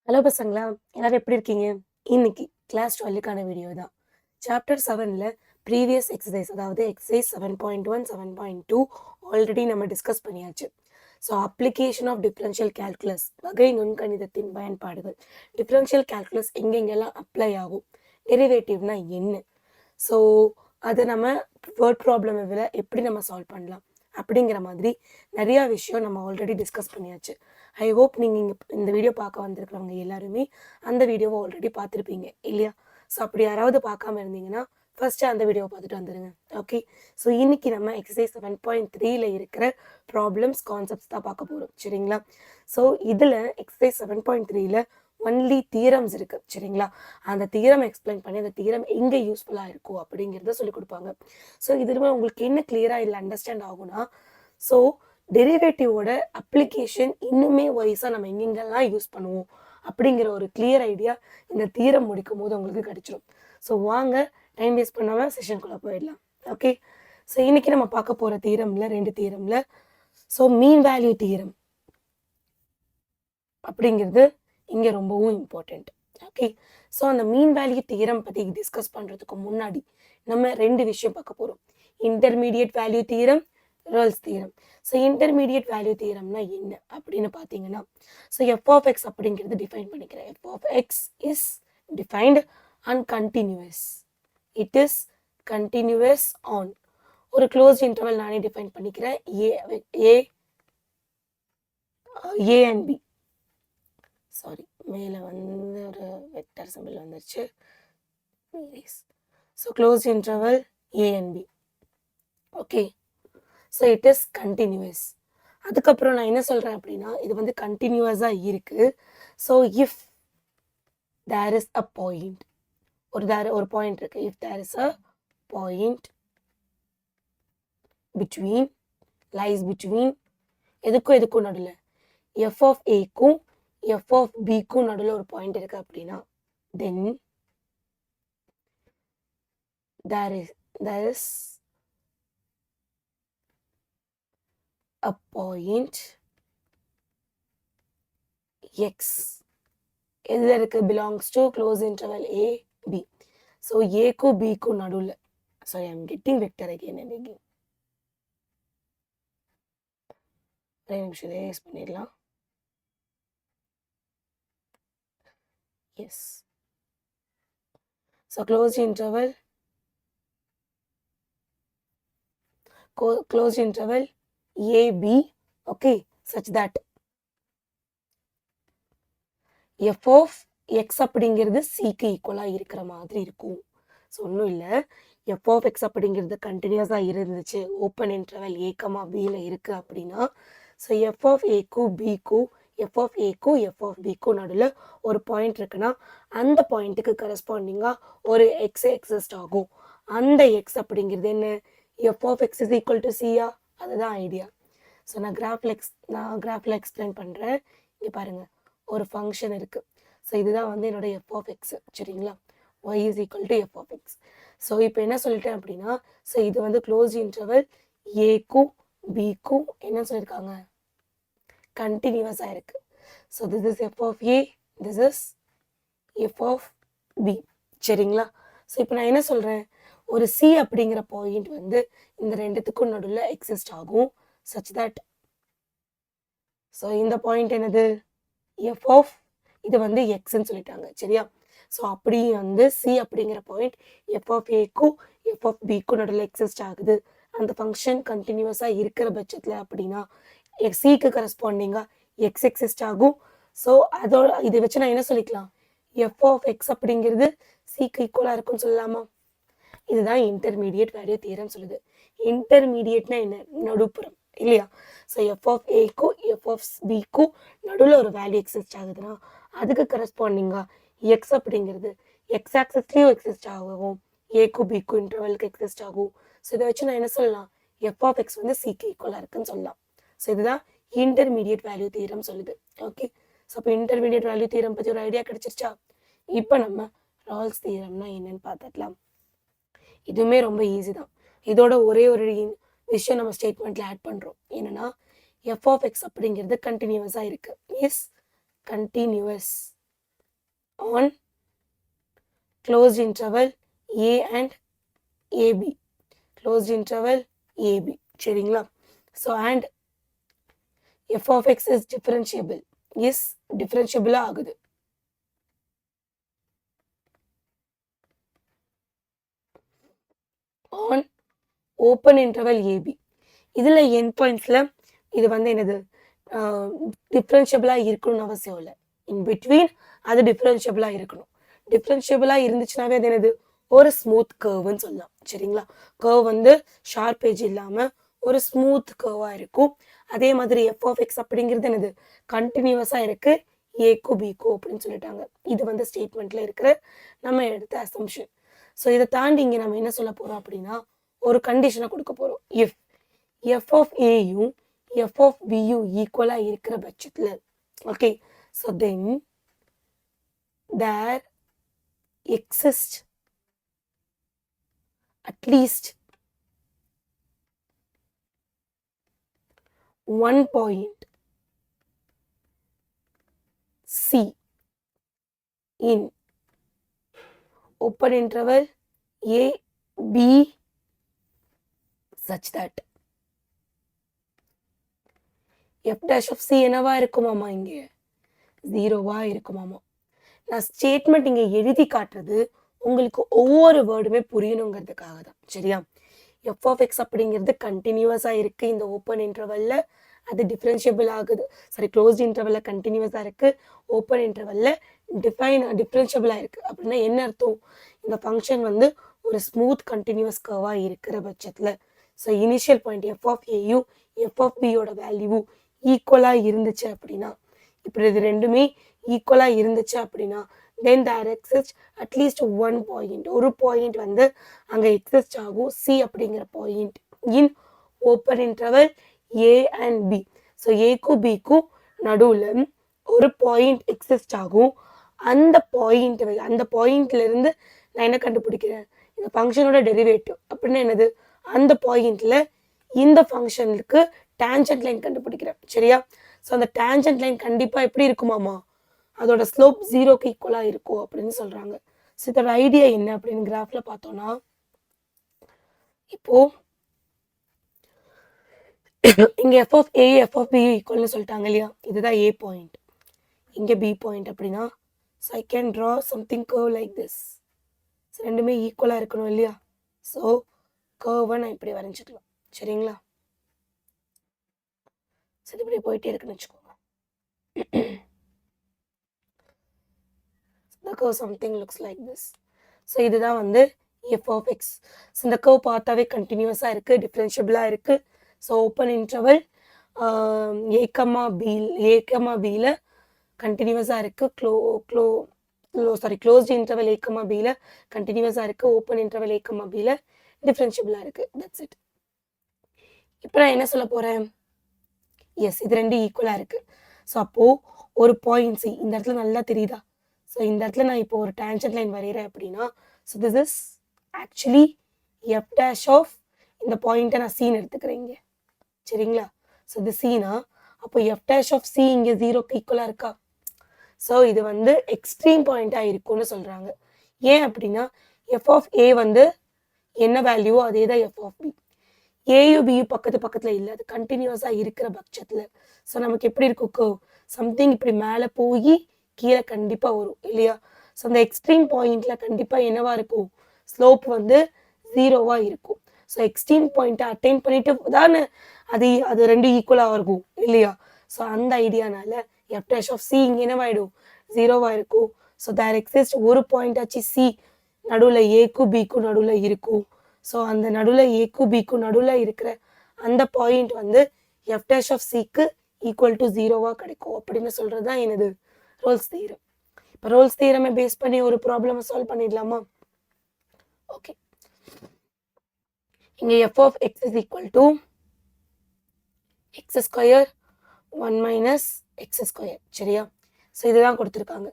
Hello பசங்களா, எல்லாரும் எப்படி இருக்கீங்க? இன்னைக்கு கிளாஸ் 12க்கான வீடியோ தான். சாப்டர் 7ல ப்ரீவியஸ் எக்ஸர்சைஸ் அதாவது எக்ஸர்சைஸ் 7.1, 7.2 ஆல்ரெடி நம்ம டிஸ்கஸ் பண்ணியாச்சு. So application of differential calculus வகை நுண்கணிதத்தின் பயன்பாடுகள். டிஃபரன்ஷியல் கால்குலஸ் எங்கெங்கெல்லாம் அப்ளை ஆகும்? டெரிவேட்டிவ்னா என்ன? ஸோ அதை நம்ம வேர்ட் ப்ராப்ளமை எப்படி நம்ம சால்வ் பண்ணலாம் அப்படிங்கிற மாதிரி நிறையா விஷயம் நம்ம ஆல்ரெடி டிஸ்கஸ் பண்ணியாச்சு. ஐ ஹோப் நீங்கள் இந்த வீடியோ பார்க்க வந்திருக்கிறவங்க எல்லாருமே அந்த வீடியோவை ஆல்ரெடி பார்த்துருப்பீங்க இல்லையா? ஸோ அப்படி யாராவது பார்க்காம இருந்தீங்கன்னா ஃபர்ஸ்ட்டு அந்த வீடியோவை பார்த்துட்டு வந்துடுங்க. ஓகே, ஸோ இன்னைக்கு நம்ம எக்ஸசைஸ் 7.3ல இருக்கிற ப்ராப்ளம்ஸ் கான்செப்ட்ஸ் தான் பார்க்க போகிறோம் சரிங்களா? ஸோ இதில் எக்ஸசைஸ் 7.3ல ஒன்லி தியரம்ஸ் இருக்கு சரிங்களா? அந்த தியரம் எக்ஸ்பிளைன் பண்ணி அந்த தியரம் எங்கே யூஸ்ஃபுல்லாக இருக்கும் அப்படிங்கிறத சொல்லி கொடுப்பாங்க. ஸோ இதுல உங்களுக்கு என்ன கிளியராக இல்லை அண்டர்ஸ்டாண்ட் ஆகும்னா, ஸோ டெரிவேட்டிவோட அப்ளிகேஷன் இன்னுமே வைஸாக நம்ம எங்கெங்கெல்லாம் யூஸ் பண்ணுவோம் அப்படிங்கிற ஒரு கிளியர் ஐடியா இந்த தியரம் முடிக்கும் போது உங்களுக்கு கிடைச்சிடும். ஸோ வாங்க டைம் வேஸ்ட் பண்ணாமல் செஷனுக்குள்ளே போயிடலாம். ஓகே, ஸோ இன்னைக்கு நம்ம பார்க்க போகிற தியரம்ல 2 தியரம்ல ஸோ மீன் வேல்யூ தியரம் அப்படிங்கிறது இங்கே ரொம்பவும் இம்பார்ட்டண்ட். ஓகே, ஸோ அந்த மீன் வேல்யூ தியரம் பற்றி டிஸ்கஸ் பண்ணுறதுக்கு முன்னாடி நம்ம 2 விஷயம் பார்க்க போகிறோம். Intermediate value theorem, Rolle's theorem. So intermediate value தியரம்னா என்ன அப்படின்னு பார்த்தீங்கன்னா, ஸோ எஃப் ஆஃப் எக்ஸ் அப்படிங்கிறது டிஃபைன் பண்ணிக்கிறேன். F of x is defined and continuous. It is continuous on ஒரு க்ளோஸ்ட் இன்டர்வல் நானே டிஃபைன் பண்ணிக்கிறேன். A and B. சாரி, மேலே வந்து ஒரு வெக்டர் சிம்பிள் வந்துருச்சு. So closed interval a and b. Okay, so it is continuous. அதுக்கப்புறம் நான் என்ன சொல்கிறேன் அப்படின்னா, இது வந்து கண்டினியூஸாக இருக்குது. So if there is a point, ஒரு பாயிண்ட் இருக்குது. If there is a point between lies between எதுக்கும் நடுவில் எஃப் ஆஃப் ஏக்கும் எஃப் ஆஃப் பிக்கும் நடுவில் ஒரு பாயிண்ட் இருக்கு அப்படின்னா, தென் there is a point x எதில் இருக்கு? belongs to close interval a b. so a-க்கும் b-க்கும் நடுவில், sorry I'm getting vector again and again. ஒரு நிமிஷம் யூஸ் பண்ணிடலாம். yes, so closed interval ab, okay, such that f of x அப்படிங்கிறது cக்கு ஈக்குவலாக இருக்கிற மாதிரி இருக்கும். ஸோ ஒன்றும் இல்லை, எஃப் ஆஃப் எக்ஸ் அப்படிங்கிறது கண்டினியூஸாக இருந்துச்சு, ஓப்பன் இன்டர்வல் ஏ கமா பியில் இருக்குது அப்படின்னா, ஸோ எஃப் ஆஃப் ஏக்கும் பிக்கும் எஃப் ஆஃப் ஏக்கும் எஃப் ஆஃப் பிக்கும் நடுவில் ஒரு பாயிண்ட் இருக்குன்னா அந்த பாயிண்ட்டுக்கு கரஸ்பாண்டிங்காக ஒரு எக்ஸ் எக்ஸிஸ்ட் ஆகும். அந்த எக்ஸ் அப்படிங்கிறது என்ன? F of x is equal to சியா? அதுதான் ஐடியா. ஸோ நான் கிராஃபில் எக்ஸ்பிளைன் பண்ணுறேன். இங்கே பாருங்கள், ஒரு ஃபங்க்ஷன் இருக்குது. ஸோ இதுதான் வந்து என்னோட எஃப் ஆஃப் எக்ஸ் சரிங்களா? y is equal to f of x. So இப்போ என்ன சொல்லிட்டேன் அப்படின்னா, ஸோ இது வந்து க்ளோஸ் இன்டர்வல் ஏக்கும் பிக்கும் என்ன சொல்லியிருக்காங்க? கண்டினியூஸாக இருக்கு. So this is F of a, this is F of b சரிங்களா? ஸோ இப்போ நான் என்ன சொல்கிறேன், ஒரு சி அப்படிங்கிற பாயிண்ட் வந்து இந்த ரெண்டுத்துக்கும் நடுவில் எக்ஸிஸ்ட் ஆகும் such that, ஸோ இந்த பாயிண்ட் என்னது? எஃப் ஆஃப், இது வந்து எக்ஸ்ன்னு சொல்லிட்டாங்க சரியா? ஸோ அப்படி வந்து சி அப்படிங்கிற பாயிண்ட் எஃப் ஆஃப் ஏக்கும் எஃப் ஆஃப் பிக்கும் நடுவில் எக்ஸிஸ்ட் ஆகுது. அந்த ஃபங்க்ஷன் கண்டினியூஸாக இருக்கிற பட்சத்தில் அப்படின்னா சிக்கு கரஸ்பாண்டிங்காக எக்ஸ் எக்ஸிஸ்ட் ஆகும். ஸோ அதோட இதை வச்சு நான் என்ன சொல்லிக்கலாம்? எஃப் ஆஃப் எக்ஸ் அப்படிங்கிறது சிக்கு ஈக்குவலாக இருக்குன்னு சொல்லலாமா? இதுதான் இன்டர்மீடியட் வேல்யூ தியரம் சொல்லுது. இன்டர்மீடியட்னா என்ன? நடுப்புறம் இல்லையா? ஸோ எஃப் ஆஃப் ஏக்கும் எஃப் ஆஃப் பிக்கும் நடுவில் ஒரு வேல்யூ எக்ஸிஸ்ட் ஆகுதுன்னா அதுக்கு கரஸ்பாண்டிங்காக எக்ஸ் அப்படிங்கிறது எக்ஸ் ஆக்சஸ்லேயும் எக்ஸிஸ்ட் ஆகும், ஏக்கும் பிக்கும் இன்டர்வலுக்கு எக்ஸிஸ்ட் ஆகும். ஸோ இதை வச்சு நான் என்ன சொல்லலாம்? எஃப் ஆஃப் எக்ஸ் வந்து சிக்கு ஈக்குவலாக இருக்குன்னு சொல்லலாம். ஸோ இதுதான் இன்டர்மீடியட் வேல்யூ தியரம் சொல்லுது. ஓகே, ஸோ இப்போ இன்டர்மீடியட் வேல்யூ தியரம் பற்றி ஒரு ஐடியா கிடைச்சிருச்சா? இப்போ நம்ம ரால்ஸ் தியரம்னா என்னன்னு பார்த்துக்கலாம். இதுவுமே ரொம்ப ஈஸி தான். இதோட ஒரே ஒரு விஷயம் நம்ம ஸ்டேட்மெண்ட்டில் ஆட் பண்ணுறோம். என்னென்னா எஃப் ஆஃப் எக்ஸ் அப்படிங்கிறது கண்டினியூஸாக இருக்குது. Is continuous on closed interval a and ab, closed interval ab, சரிங்களா? so and f of x is differentiable ஆகுது. on open interval ab, இதுல எண்ட் பாயிண்ட்ஸ்ல இது வந்து என்னது டிஃபரன்ஷியபிளா இருக்கணும்னு அவசியம் இல்லை. இன் பிட்வீன் அது டிஃபரன்ஷியபிளா இருக்கணும். டிஃபரன்ஷியபிளா இருந்துச்சுனாவே அது என்னது ஒரு ஸ்மூத் கர்வ்னு சொல்லலாம். சரிங்களா? கர்வ் வந்து ஷார்ப் ஏஜ் இல்லாம ஒரு ஸ்மூத் கர்வா இருக்கும். அதே மாதிரி எஃப் ஆஃப் எக்ஸ் அப்படிங்கிறது என்னது கண்டினியூவஸா இருக்கு ஏக்கு பிக்கு அப்படின்னு சொல்லிட்டாங்க. இது வந்து ஸ்டேட்மெண்ட்ல இருக்கிற நம்ம எடுத்த அசம்ஷன். ஸோ இதை தாண்டி இங்க நம்ம என்ன சொல்ல போறோம் அப்படின்னா ஒரு கண்டிஷனை கொடுக்க போறோம். இஃப் எஃப் ஆஃப் ஏயும் எஃப் ஆஃப் பியும் ஈக்குவலா இருக்கிற பட்சத்துல, okay, so then there exist at least one point C in open interval A, B such that f dash of C என்னவா இருக்குமாமா இங்கே ஜீரோவா இருக்குமாமா. நான் ஸ்டேட்மெண்ட் இங்க எழுதி காட்டுறது உங்களுக்கு ஒவ்வொரு வேர்டுமே புரியணுங்கிறதுக்காக தான். சரியா? எஃப் ஆஃப் எக்ஸ் அப்படிங்கிறது கண்டினியூவஸா இருக்கு இந்த ஓப்பன் இன்டர்வல்ல, அது டிஃபரன்ஷியபிள் ஆகுது. சாரி, க்ளோஸ்ட் இன்டர்வல்ல கண்டினியூவஸா இருக்கு, ஓப்பன் இன்டர்வல்ல டிஃபரன்ஷியபிளா இருக்கு. அப்படின்னா என்ன அர்த்தம்? இந்த ஃபங்க்ஷன் வந்து ஒரு ஸ்மூத் கண்டினியூவஸ் கர்வா இருக்கிற பட்சத்துல, so initial point f of ஏயும் எஃப் ஆஃப் பியோட வேல்யூ ஈக்குவலா இருந்துச்சு அப்படின்னா, இப்படி இது ரெண்டுமே ஈக்குவலா இருந்துச்சு அப்படின்னா then there exists at least one point, ஒரு பாயிண்ட் வந்து அங்க எக்ஸிஸ்ட் ஆகும் C அப்படிங்கிற point in open interval A and B. So ஏக்கும் பிக்கும் நடுவுல ஒரு பாயிண்ட் எக்ஸிஸ்ட் ஆகும். அந்த பாயிண்ட்ல இருந்து நான் என்ன கண்டுபிடிக்கிறேன்? இந்த ஃபங்க்ஷனோட டெரிவேட்டிவ் அப்படின்னா என்னது? அந்த பாயிண்ட்ல இந்த ஃபங்க்ஷனுக்கு டேஞ்சன்ட் லைன் கண்டுபிடிக்கிறேன். சரியா? ஸோ அந்த டேஞ்சன்ட் லைன் கண்டிப்பா எப்படி இருக்குமாமா? அதோட ஸ்லோப் ஜீரோக்கு ஈக்குவலா இருக்கும் அப்படின்னு சொல்றாங்க. ஸோ இதோட ஐடியா என்ன அப்படின்னு கிராஃப்ல பார்த்தோம்னா, இப்போ இங்க f of A f of B ஈக்குவல்னு சொல்லிட்டாங்க இல்லையா? இதுதான் ஏ பாயிண்ட், இங்க பி பாயிண்ட் அப்படின்னா, so I can draw something curve like this. ரெண்டுமே ஈக்குவலா இருக்கணும் இல்லையா? ஸோ கர்வை நான் இப்படி வரைஞ்சிக்கலாம். சரிங்களா? சரி, இப்படி போயிட்டே இருக்குன்னு வச்சுக்கோங்க. The curve something looks like this. So இதுதான் வந்து எஃப் ஆஃப் எக்ஸ். ஸோ இந்த கர்வ் பார்த்தாவே கண்டினியூஸாக இருக்குது, டிஃப்ரென்ஷியபிளாக இருக்குது. ஸோ ஓப்பன் இன்டர்வல் ஏக்கமா பியில் கண்டினியூஸாக இருக்குது. க்ளோஸ்ட் இன்டர்வல் ஏக்கமா பியில் கண்டினியூஸாக இருக்குது. ஓப்பன் இன்டர்வல் ஏக்கமா பியில் டிஃப்ரென்ஷியபிளாக இருக்குது. That's it. இப்போ நான் என்ன சொல்ல போகிறேன்? எஸ், இது ரெண்டு ஈக்குவலாக இருக்குது. ஸோ அப்போது ஒரு பாயிண்ட் சி இந்த இடத்துல நல்லா தெரியுதா? ஸோ இந்த இடத்துல நான் இப்போ ஒரு டேஞ்சன்ட் லைன் வரைகிறேன் அப்படின்னா, so this is actually f dash of இந்த பாயிண்ட்டை நான் சீன் எடுத்துக்கிறேன் இங்கே. சரிங்களா? ஸோ இது சீனா, அப்போ எஃப் டேஷ் ஆஃப் சி இங்கே ஜீரோக்கு ஈக்குவலாக இருக்கா? ஸோ இது வந்து எக்ஸ்ட்ரீம் பாயிண்ட்டாக இருக்கும்னு சொல்கிறாங்க. ஏன் அப்படின்னா எஃப் ஆஃப் ஏ வந்து என்ன வேல்யூவோ அதே தான் எஃப் ஆஃப் பி. ஏயும் பியும் பக்கத்தில் இல்லை, அது கண்டினியூஸாக இருக்கிற பட்சத்தில் ஸோ நமக்கு எப்படி இருக்கும் கர்வ்? சம்திங் இப்படி மேலே போய் கீழே கண்டிப்பாக வரும் இல்லையா? ஸோ அந்த எக்ஸ்ட்ரீம் பாயிண்ட்ல கண்டிப்பாக என்னவா இருக்கும்? ஸ்லோப் வந்து ஜீரோவாக இருக்கும். ஸோ எக்ஸ்ட்ரீம் பாயிண்ட்டை அட்டைன் பண்ணிட்டு தானே அது ரெண்டு ஈக்குவலாக இருக்கும் இல்லையா? ஸோ அந்த ஐடியானால எஃப் டேஷ் ஆஃப் சி இங்கே என்னவாயிடும்? ஜீரோவாக இருக்கும். ஸோ தேர் எக்ஸிஸ்ட் ஒரு பாயிண்ட் ஆச்சு சி நடுவில் ஏக்கும் பிக்கும் நடுவில் இருக்கும். ஸோ அந்த நடுவில் ஏக்கும் பிக்கும் நடுவில் இருக்கிற அந்த பாயிண்ட் வந்து எஃப் டேஷ் ஆஃப் சிக்கு ஈக்குவல் டு ஜீரோவாக கிடைக்கும் அப்படின்னு சொல்கிறது தான் என்னது? Rolle's theorem. இப்போ ரோல்ஸ் தியரமை பேஸ் பண்ணி ஒரு ப்ராப்ளமை சால்வ் பண்ணிடலாமா? ஓகே, இங்கே f of x is equal to x square 1 minus x square. சரியா? ஸோ இதுதான் கொடுத்துருக்காங்க.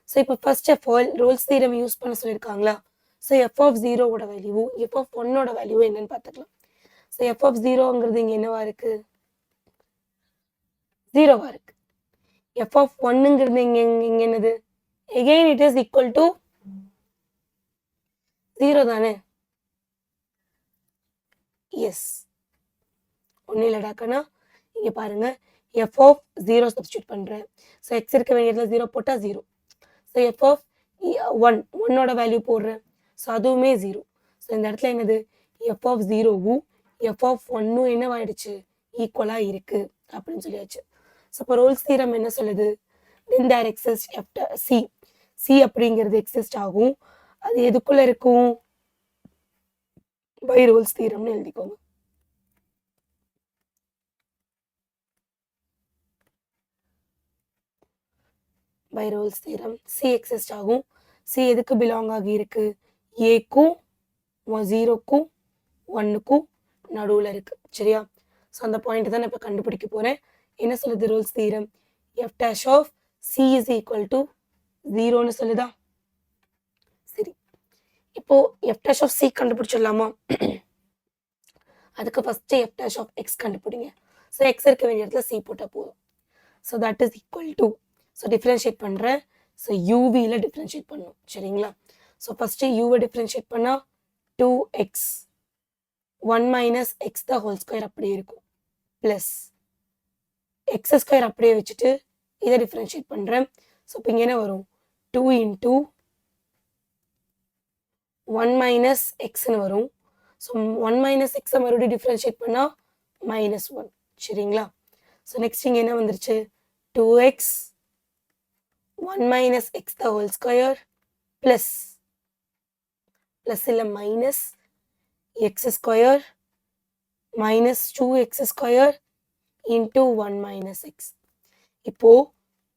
ஸோ இப்போ first of all Rolle's theorem use பண்ண சொல்லியிருக்காங்களா? ஸோ எஃப் ஆஃப் ஜீரோவோட வேல்யூ எஃப் ஆஃப் ஒன்னோட வேல்யூ என்னன்னு பார்த்துக்கலாம். ஸோ எஃப் ஆஃப் ஜீரோங்கிறது இங்கே என்னவா இருக்கு? ஜீரோவா இருக்கு. எஃப் ஆஃப் ஒன்னுங்கிறது இங்கே என்னது? again it is equal to 0 தானே? எஸ். ஒன்றும் இல்லடாக்கன்னா இங்கே பாருங்க எஃப் ஆஃப் 0 சப்ஸ்டியூட் பண்ணுறேன். ஸோ எக்ஸ் இருக்க வேண்டிய இடத்துல 0 போட்டால் 0. ஸோ எஃப் ஆஃப் 1 1ஓட வேல்யூ போடுறேன். ஸோ அதுவுமே 0. ஸோ இந்த இடத்துல என்னது எஃப் ஆஃப் 0வும் எஃப் ஆஃப் 1ம் என்னவாயிடுச்சு ஈக்குவலாக இருக்குது அப்படின்னு சொல்லியாச்சு. ஸோ இப்போ ரோல்ஸ் தியரம் என்ன சொல்லுது? Then there exist c c அப்படிங்கிறது எக்ஸிஸ்ட் ஆகும். அது எதுக்குள்ள இருக்கும்? பை ரோல்ஸ் தியரம்னு எழுதிக்கோங்க. By Rolle's theorem c exist ஆகும். சி எதுக்கு பிலாங் ஆகி இருக்கு? ஏக்கும் 0க்கும் 1க்கும் நடுவில் இருக்கு. சரியா? ஸோ அந்த பாயிண்ட் தான் நான் இப்போ கண்டுபிடிக்க போறேன். என்ன சொல்லுது Rolle's theorem? F dash of C is equal to 0ன்னு சொல்லுதா? சரி, இப்போ எஃப் டேஷ் ஆஃப் சி கண்டுபிடிச்சிடலாமா? அதுக்கு first f dash of x கண்டுபிடிங்க. ஸோ எக்ஸ் இருக்க வேண்டிய இடத்துல சி போட்டால் போதும். So that is equal to, so differentiate பண்ணுறேன். ஸோ யூவியில் டிஃப்ரென்ஷியேட் பண்ணணும். சரிங்களா? ஸோ ஃபஸ்ட்டு யூவை டிஃப்ரென்ஷியேட் பண்ணால் 2x 1 minus x the whole square அப்படியே இருக்கும். ப்ளஸ் எக்ஸ் ஸ்கொயர் அப்படியே வச்சுட்டு இதை டிஃப்ரென்ஷியேட் பண்ணுறேன். ஸோ இப்போ இங்கே என்ன வரும்? 2 இன்டூ 1 மைனஸ் எக்ஸ்ன்னு வரும். ஸோ 1 மைனஸ் எக்ஸை மறுபடியும் டிஃப்ரென்ஷியேட் பண்ணால் -1. சரிங்களா? ஸோ நெக்ஸ்ட் இங்கே என்ன வந்துருச்சு? 2x 1 minus x the whole square plus plus இல்லை minus x square minus 2x square into 1 minus x. இப்போது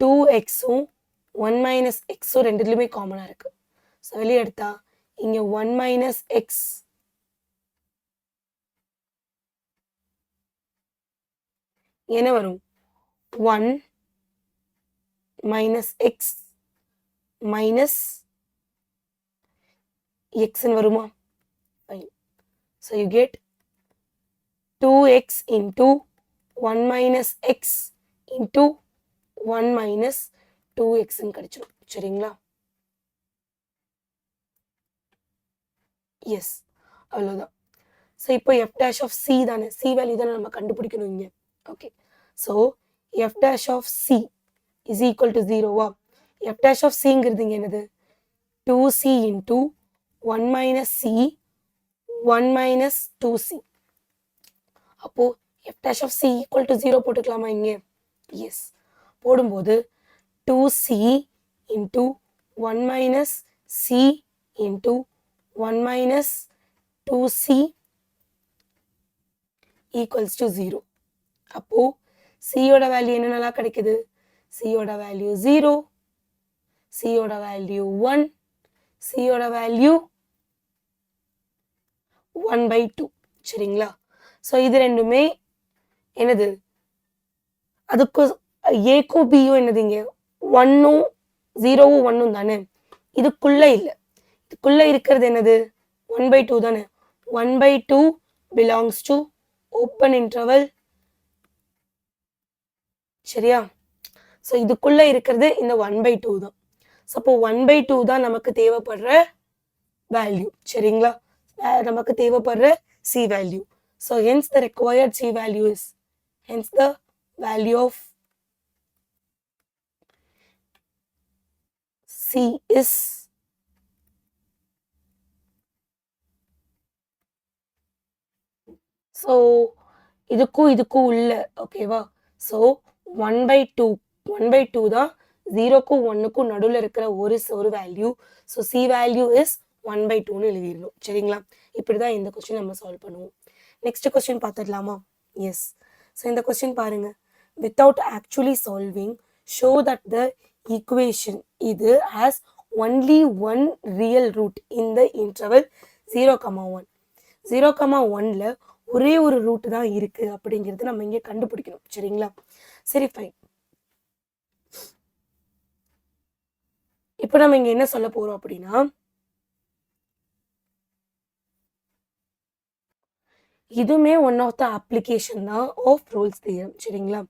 2xும் 1 மைனஸ் எக்ஸும் ரெண்டுலேயுமே காமனாக இருக்குது. ஸோ வெளியே எடுத்தா இங்கே 1 மைனஸ் எக்ஸ் என்ன வரும்? 1 மைனஸ் எக்ஸ் மைனஸ் எக்ஸ்ன்னு வருமா? Fine. So you get 2x into 1 minus x into 1 minus 2xன்னு கிடைச்சிடும். சரிங்களா? எஸ், அவ்வளோதான். ஸோ இப்போ எஃப் டேஷ் ஆஃப் சி தானே, சி வேல்யூ தானே நம்ம கண்டுபிடிக்கணும் இங்கே. Okay, so f dash of C is equal to 0வா? எஃப் டேஷ் ஆஃப் சிங்கிறது இங்கே என்னது? 2c into 1 minus C 1 minus 2c. அப்போது f dash of c equal to 0 போட்டுக்கலாமா இங்கே? எஸ். போடும்போது 2c into 1 minus c into 1 minus 2c equals to 0. அப்போது சியோட வேல்யூ என்னென்னலாம் கிடைக்குது? சியோட வேல்யூ 0, சியோட வேல்யூ 1, சியோட வேல்யூ 1/2. சரிங்களா? ஸோ இது ரெண்டுமே என்னது? அதுக்கு ஏக்கும் பியும் என்னது? இங்கே 1ம் 0வும் 1ம் தானே, இதுக்குள்ளே இல்லை. இதுக்குள்ளே இருக்கிறது என்னது? 1/2 தானே. 1/2 பிலாங்ஸ் டு ஓப்பன் இன்டர்வல். சரியா? ஸோ இதுக்குள்ளே இருக்கிறது இந்த 1/2 தான். ஸோ அப்போ 1/2 தான் நமக்கு தேவைப்படுற வேல்யூ. சரிங்களா? நமக்கு தேவைப்படுற c value. So hence the required c value is, hence the value of C is so இதுக்கும் உள்ள. ஓகேவா? ஸோ 1/2 தான் 0க்கும் 1க்கும் நடுவில் இருக்கிற ஒரு value. So c value is 1/2ன்னு எழுதிடணும். சரிங்களா? இப்படி தான் இந்த கொஸ்டின் நம்ம சால்வ் பண்ணுவோம். நெக்ஸ்ட் கொஸ்டின் பார்த்துடலாமா? எஸ். ஸோ இந்த கொஸ்டின் பாருங்க. Without actually solving show that the equation இது has only one real root in the interval 0,1. 0,1ல ஒரே ஒரு ரூட் தான் இருக்கு அப்படிங்கிறது நம்ம இங்கே கண்டுபிடிக்கணும். சரிங்களா? சரி, ஃபைன். இப்போ நம்ம இங்க என்ன சொல்ல போறோம் அப்படின்னா, இதுவுமே ஒன் ஆஃப் த அப்ளிகேஷன் தான் ஆஃப் ரோல்ஸ் தியரம். சரிங்களா?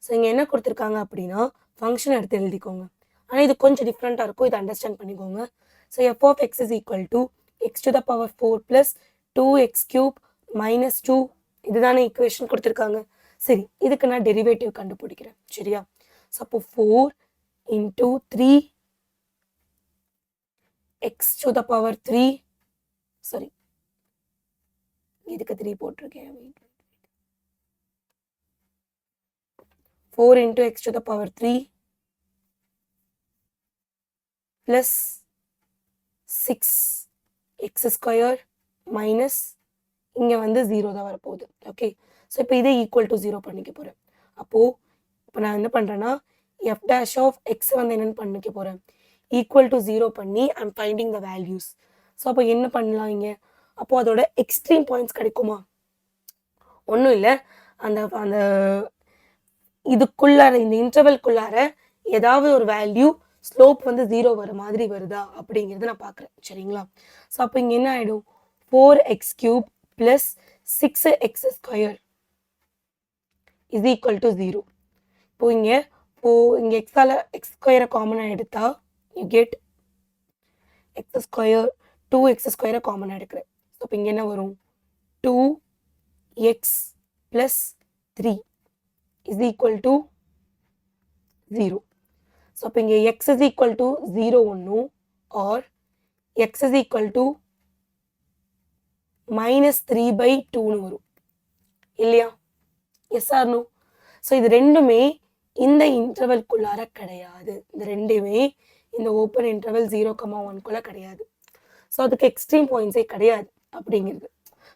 ஸோ இங்கே என்ன கொடுத்துருக்காங்க அப்படின்னா, ஃபங்க்ஷன் எடுத்து எழுதிக்கோங்க. ஆனால் இது கொஞ்சம் டிஃப்ரெண்ட்டாக இருக்கும், இதை அண்டர்ஸ்டாண்ட் பண்ணிக்கோங்க. So f of x is equal to x to the power 4 plus 2x³ minus 2, இதுதானே ஈக்குவேஷன் கொடுத்துருக்காங்க. சரி, இதுக்கு நான் டெரிவேட்டிவ் கண்டுபிடிக்கிறேன். சரியா? ஸோ அப்போ 4 into 3 X to the power 3, sorry இதுக்கு 3 போட்டிருக்கேன். 4 into X to the power 3 plus 6x² minus இங்கே வந்து 0 தான் வரப்போகுது. ஓகே, ஸோ இப்போ இதை ஈக்குவல் டு 0 பண்ணிக்க போகிறேன். அப்போது இப்போ நான் என்ன பண்ணுறேன்னா எஃப் டேஷ் ஆஃப் எக்ஸ் வந்து என்னென்னு பண்ணிக்க போகிறேன், ஈக்குவல் டு 0 பண்ணி I'm finding the values. So அப்போ என்ன பண்ணலாம் இங்கே, அப்போது அதோட எக்ஸ்ட்ரீம் பாயிண்ட்ஸ் கிடைக்குமா? ஒன்றும் இல்லை, அந்த அந்த இதுக்குள்ளார இந்த இன்டர்வல்குள்ளார ஏதாவது ஒரு வேல்யூ ஸ்லோப் வந்து 0 வர மாதிரி வருதா அப்படிங்கிறது நான் பார்க்குறேன். சரிங்களா? ஸோ அப்போ இங்கே என்ன ஆகிடும், 4x³ plus 6x² is equal to 0. இப்போ இங்கே x² காமனாக எடுத்தா யூ கெட் x², 2x² காமனாக எடுக்கிறேன். ஸோ இப்போ இங்கே என்ன வரும், 2x plus 3 is equal to 0. So அப்போ இங்கே x is equal to 0 ஒன்றும் or x is equal to -3/2ன்னு வரும் இல்லையா? S R no? ஸோ இது ரெண்டுமே இந்த இன்டர்வல்குள்ளார கிடையாது. இந்த ரெண்டுமே இந்த ஓப்பன் இன்டர்வல் 0,1குள்ளே கிடையாது. ஸோ அதுக்கு எக்ஸ்ட்ரீம் பாயிண்ட்ஸே கிடையாது அப்படிங்கிறது.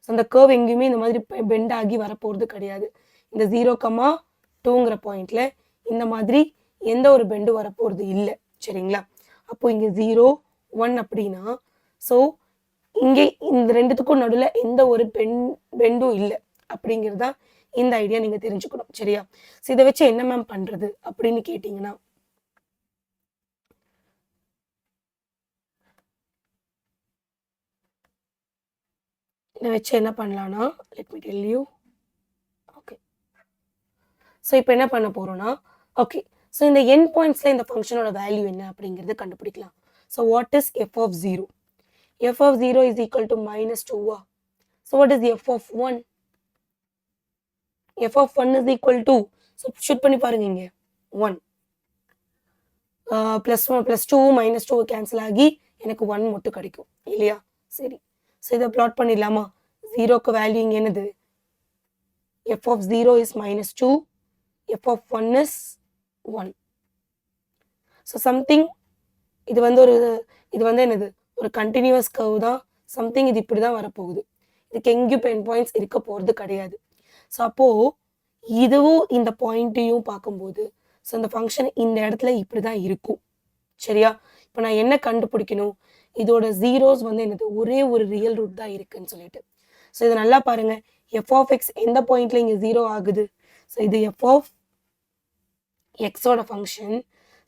ஸோ அந்த கர்வ் எங்கேயுமே இந்த மாதிரி பெண்ட் ஆகி வரப்போகிறது கிடையாது. இந்த 0,2ங்கிற பாயிண்ட்ல இந்த மாதிரி எந்த ஒரு பெண்டு வரப்போகிறது இல்லை. சரிங்களா? அப்போ இங்கே 0, 1 அப்படின்னா ஸோ இங்கே இந்த ரெண்டுத்துக்கும் நடுவில் எந்த ஒரு பெண்டும் இல்லை அப்படிங்கிறது தான் இந்த ஐடியா நீங்கள் தெரிஞ்சுக்கணும். சரியா? ஸோ இதை வச்சு என்ன மேம் பண்ணுறது அப்படின்னு கேட்டிங்கன்னா, இதை வச்சு என்ன பண்ணலான்னா, let me tell you. Okay, so இப்போ என்ன பண்ண போகிறோன்னா, ஓகே, ஸோ இந்த எண்ட் பாயிண்ட்ஸில் இந்த ஃபங்க்ஷனோட வேல்யூ என்ன அப்படிங்கிறது கண்டுபிடிக்கலாம். So what is F of 0? F of 0 is equal to -2. So what is F of 1? F of 1 is equal to, so shoot பண்ணி பாருங்க, இங்கே 1 +2 -2 கேன்சல் ஆகி எனக்கு 1 மட்டும் கிடைக்கும் இல்லையா? சரி, ஸோ இதை பிளாட் பண்ணிடலாமா? 0க்கு வேல்யூ இங்கே என்னது, f of 0 is -2, f of 1 is 1. So something இது வந்து என்னது, ஒரு கண்டினியூவஸ் கர்வ் தான். சம்திங் இது இப்படி தான் வரப்போகுது. இதுக்கு எங்கேயும் பென் பாயிண்ட்ஸ் இருக்க போகிறது கிடையாது. ஸோ அப்போது இதுவும் இந்த பாயிண்ட்டையும் பார்க்கும்போது ஸோ இந்த ஃபங்க்ஷன் இந்த இடத்துல இப்படி தான் இருக்கும். சரியா? இப்போ நான் என்ன கண்டுபிடிக்கணும், இதோட ஜீரோஸ் வந்து என்னது, ஒரே ஒரு ரியல் ரூட் தான் இருக்குன்னு சொல்லிட்டு. ஸோ இதை நல்லா பாருங்க, எஃப் ஆஃப் எக்ஸ் எந்த பாயிண்ட்ல இங்கே 0 ஆகுது. ஸோ இது எஃப் ஆஃப் எக்ஸோட ஃபங்க்ஷன்.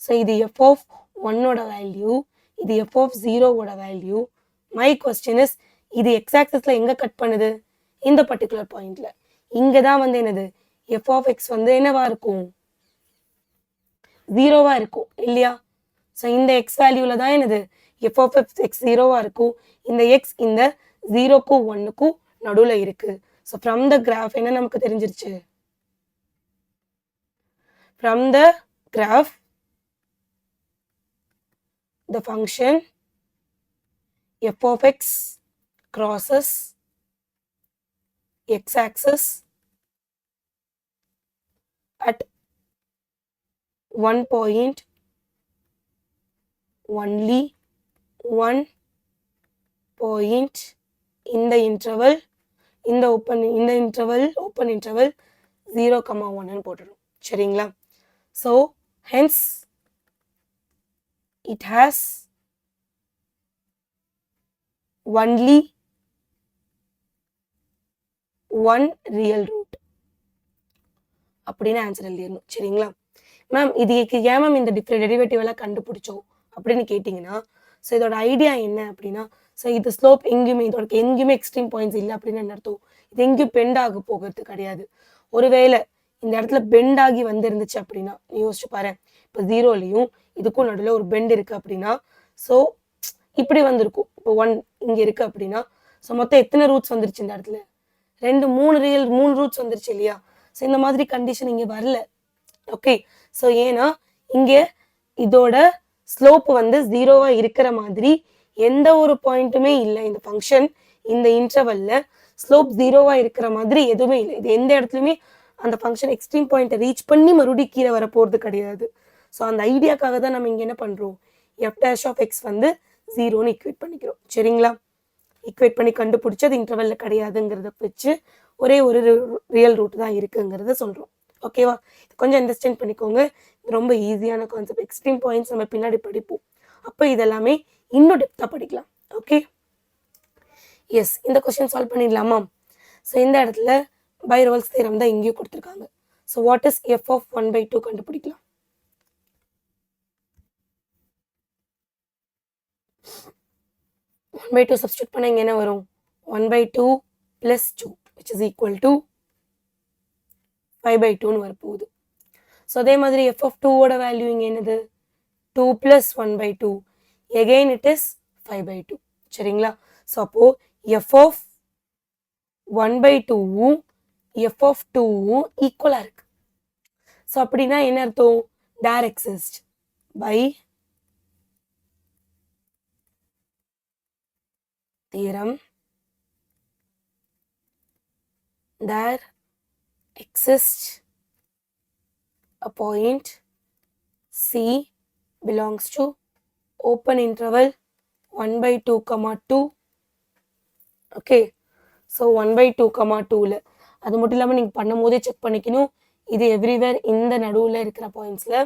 ஸோ இது எஃப் ஆஃப் 1ஓட வேல்யூ, இது எஃப் ஆஃப் 0ஓட வேல்யூ. மை கொஸ்டின் இஸ், இது எக்ஸ் ஆக்சஸ்ல எங்கே கட் பண்ணுது, இந்த பர்டிகுலர் பாயிண்ட்ல. இங்கே தான் வந்து என்னது, எஃப் ஆஃப் எக்ஸ் வந்து என்னவா இருக்கும், 0வா இருக்கும் இல்லையா? ஸோ இந்த எக்ஸ் வேல்யூல தான் என்னது, எஃப் ஆஃப் எக்ஸ் 0வா இருக்கும். இந்த எக்ஸ் இந்த 0க்கும் 1க்கும் நடுவில் இருக்கு. ஸோ ஃப்ரம் த கிராஃப் என்ன நமக்கு தெரிஞ்சிருச்சு, from the graph the function f of x crosses x-axis at one point only one point in the interval, open interval 0,1 போட்டுரும். சரிங்களா? So hence it has only one real root அப்படின்னு answer எழுதிடணும். சரிங்களா ma'am? இதுக்கு ஏன் ma'am இந்த derivative எல்லாம் கண்டுபிடிச்சோம் அப்படின்னு கேட்டிங்கன்னா, ஸோ இதோட ஐடியா என்ன அப்படின்னா, ஸோ இது ஸ்லோப் எங்கேயுமே இதோட எங்கேயுமே எக்ஸ்ட்ரீம் பாயிண்ட்ஸ் இல்லை அப்படின்னு என்ன அர்த்தம், இது எங்கேயும் பெண்ட் ஆக போகிறது கிடையாது. ஒருவேளை இந்த இடத்துல பெண்ட் ஆகி வந்துருந்துச்சு அப்படின்னா நீ யோசிச்சு பாரு, இப்போ 0லையும் இதுக்கும் நடுவில் ஒரு பெண்ட் இருக்குது அப்படின்னா ஸோ இப்படி வந்திருக்கும். இப்போ 1 இங்கே இருக்குது அப்படின்னா ஸோ மொத்தம் எத்தனை ரூட்ஸ் வந்துருச்சு இந்த இடத்துல? 3 ரூட்ஸ் வந்துருச்சு இல்லையா? ஸோ இந்த மாதிரி கண்டிஷன் இங்கே வரல. ஓகே, ஸோ ஏன்னா இங்கே இதோட ஸ்லோப் வந்து 0வா இருக்கிற மாதிரி எந்த ஒரு பாயிண்ட்டுமே இல்லை. இந்த ஃபங்க்ஷன் இந்த இன்டர்வல்ல ஸ்லோப் 0வா இருக்கிற மாதிரி எதுவுமே இல்லை. இது எந்த இடத்துலையுமே அந்த ஃபங்க்ஷன் எக்ஸ்ட்ரீம் பாயிண்ட்டை ரீச் பண்ணி மறுபடியும் கீழே வர போகிறது கிடையாது. ஸோ அந்த ஐடியாக்காக தான் நம்ம இங்கே என்ன பண்ணுறோம், எஃப் டேஷ் ஆஃப் எக்ஸ் வந்து 0ன்னு ஈக்குவேட் பண்ணிக்கிறோம். சரிங்களா? ஈக்குவேட் பண்ணி கண்டுபிடிச்சி அது இன்டர்வல்ல கிடையாதுங்கிறத வச்சு ஒரே ஒரு ரியல் ரூட் தான் இருக்குங்கிறத சொல்கிறோம். ஓகேவா? கொஞ்சம் அண்டர்ஸ்டாண்ட் பண்ணிக்கோங்க. ரொம்ப ஈஸியான கான்செப்ட். எக்ஸ்ட்ரீம் பாயிண்ட்ஸ் நம்ம பின்னாடி படிப்போம். அப்போ இதெல்லாமே இன்னும் டெப்த்தாக படிக்கலாம். ஓகே, எஸ், இந்த கொஸ்டின் சால்வ் பண்ணிடலாமா? ஸோ இந்த இடத்துல பை ரோல்ஸ் தியரம் தான் இங்கேயும் கொடுத்துருக்காங்க. So what is F of 1/2 கண்டுபிடிக்கலாம். ஒன் பை டூ சப்ஸ்டியூட் பண்ண இங்கே என்ன வரும்? 1/2 + 2 which is equal to 5/2ன்னு வரப்போகுது. ஸோ அதே மாதிரி எஃப் ஆஃப் 2ஓட வேல்யூ இங்கே என்னது? 2 + 1/2. Again it is 5/2. சரிங்களா? ஸோ அப்போ எஃப் ஆஃப் 1/2வும் எஃப் ஆஃப் 2வும் ஈக்குவலாக இருக்கு. ஸோ அப்படின்னா என்ன அர்த்தம்? There exist by theorem there exists a point C belongs to open interval 1/2, 2. Okay, so 1/2, 2ல அது மட்டும் இல்லாமல் நீங்கள் பண்ணும் போதே செக் பண்ணிக்கணும், இது எவ்ரிவேர் இந்த நடுவில் இருக்கிற பாயிண்ட்ஸில்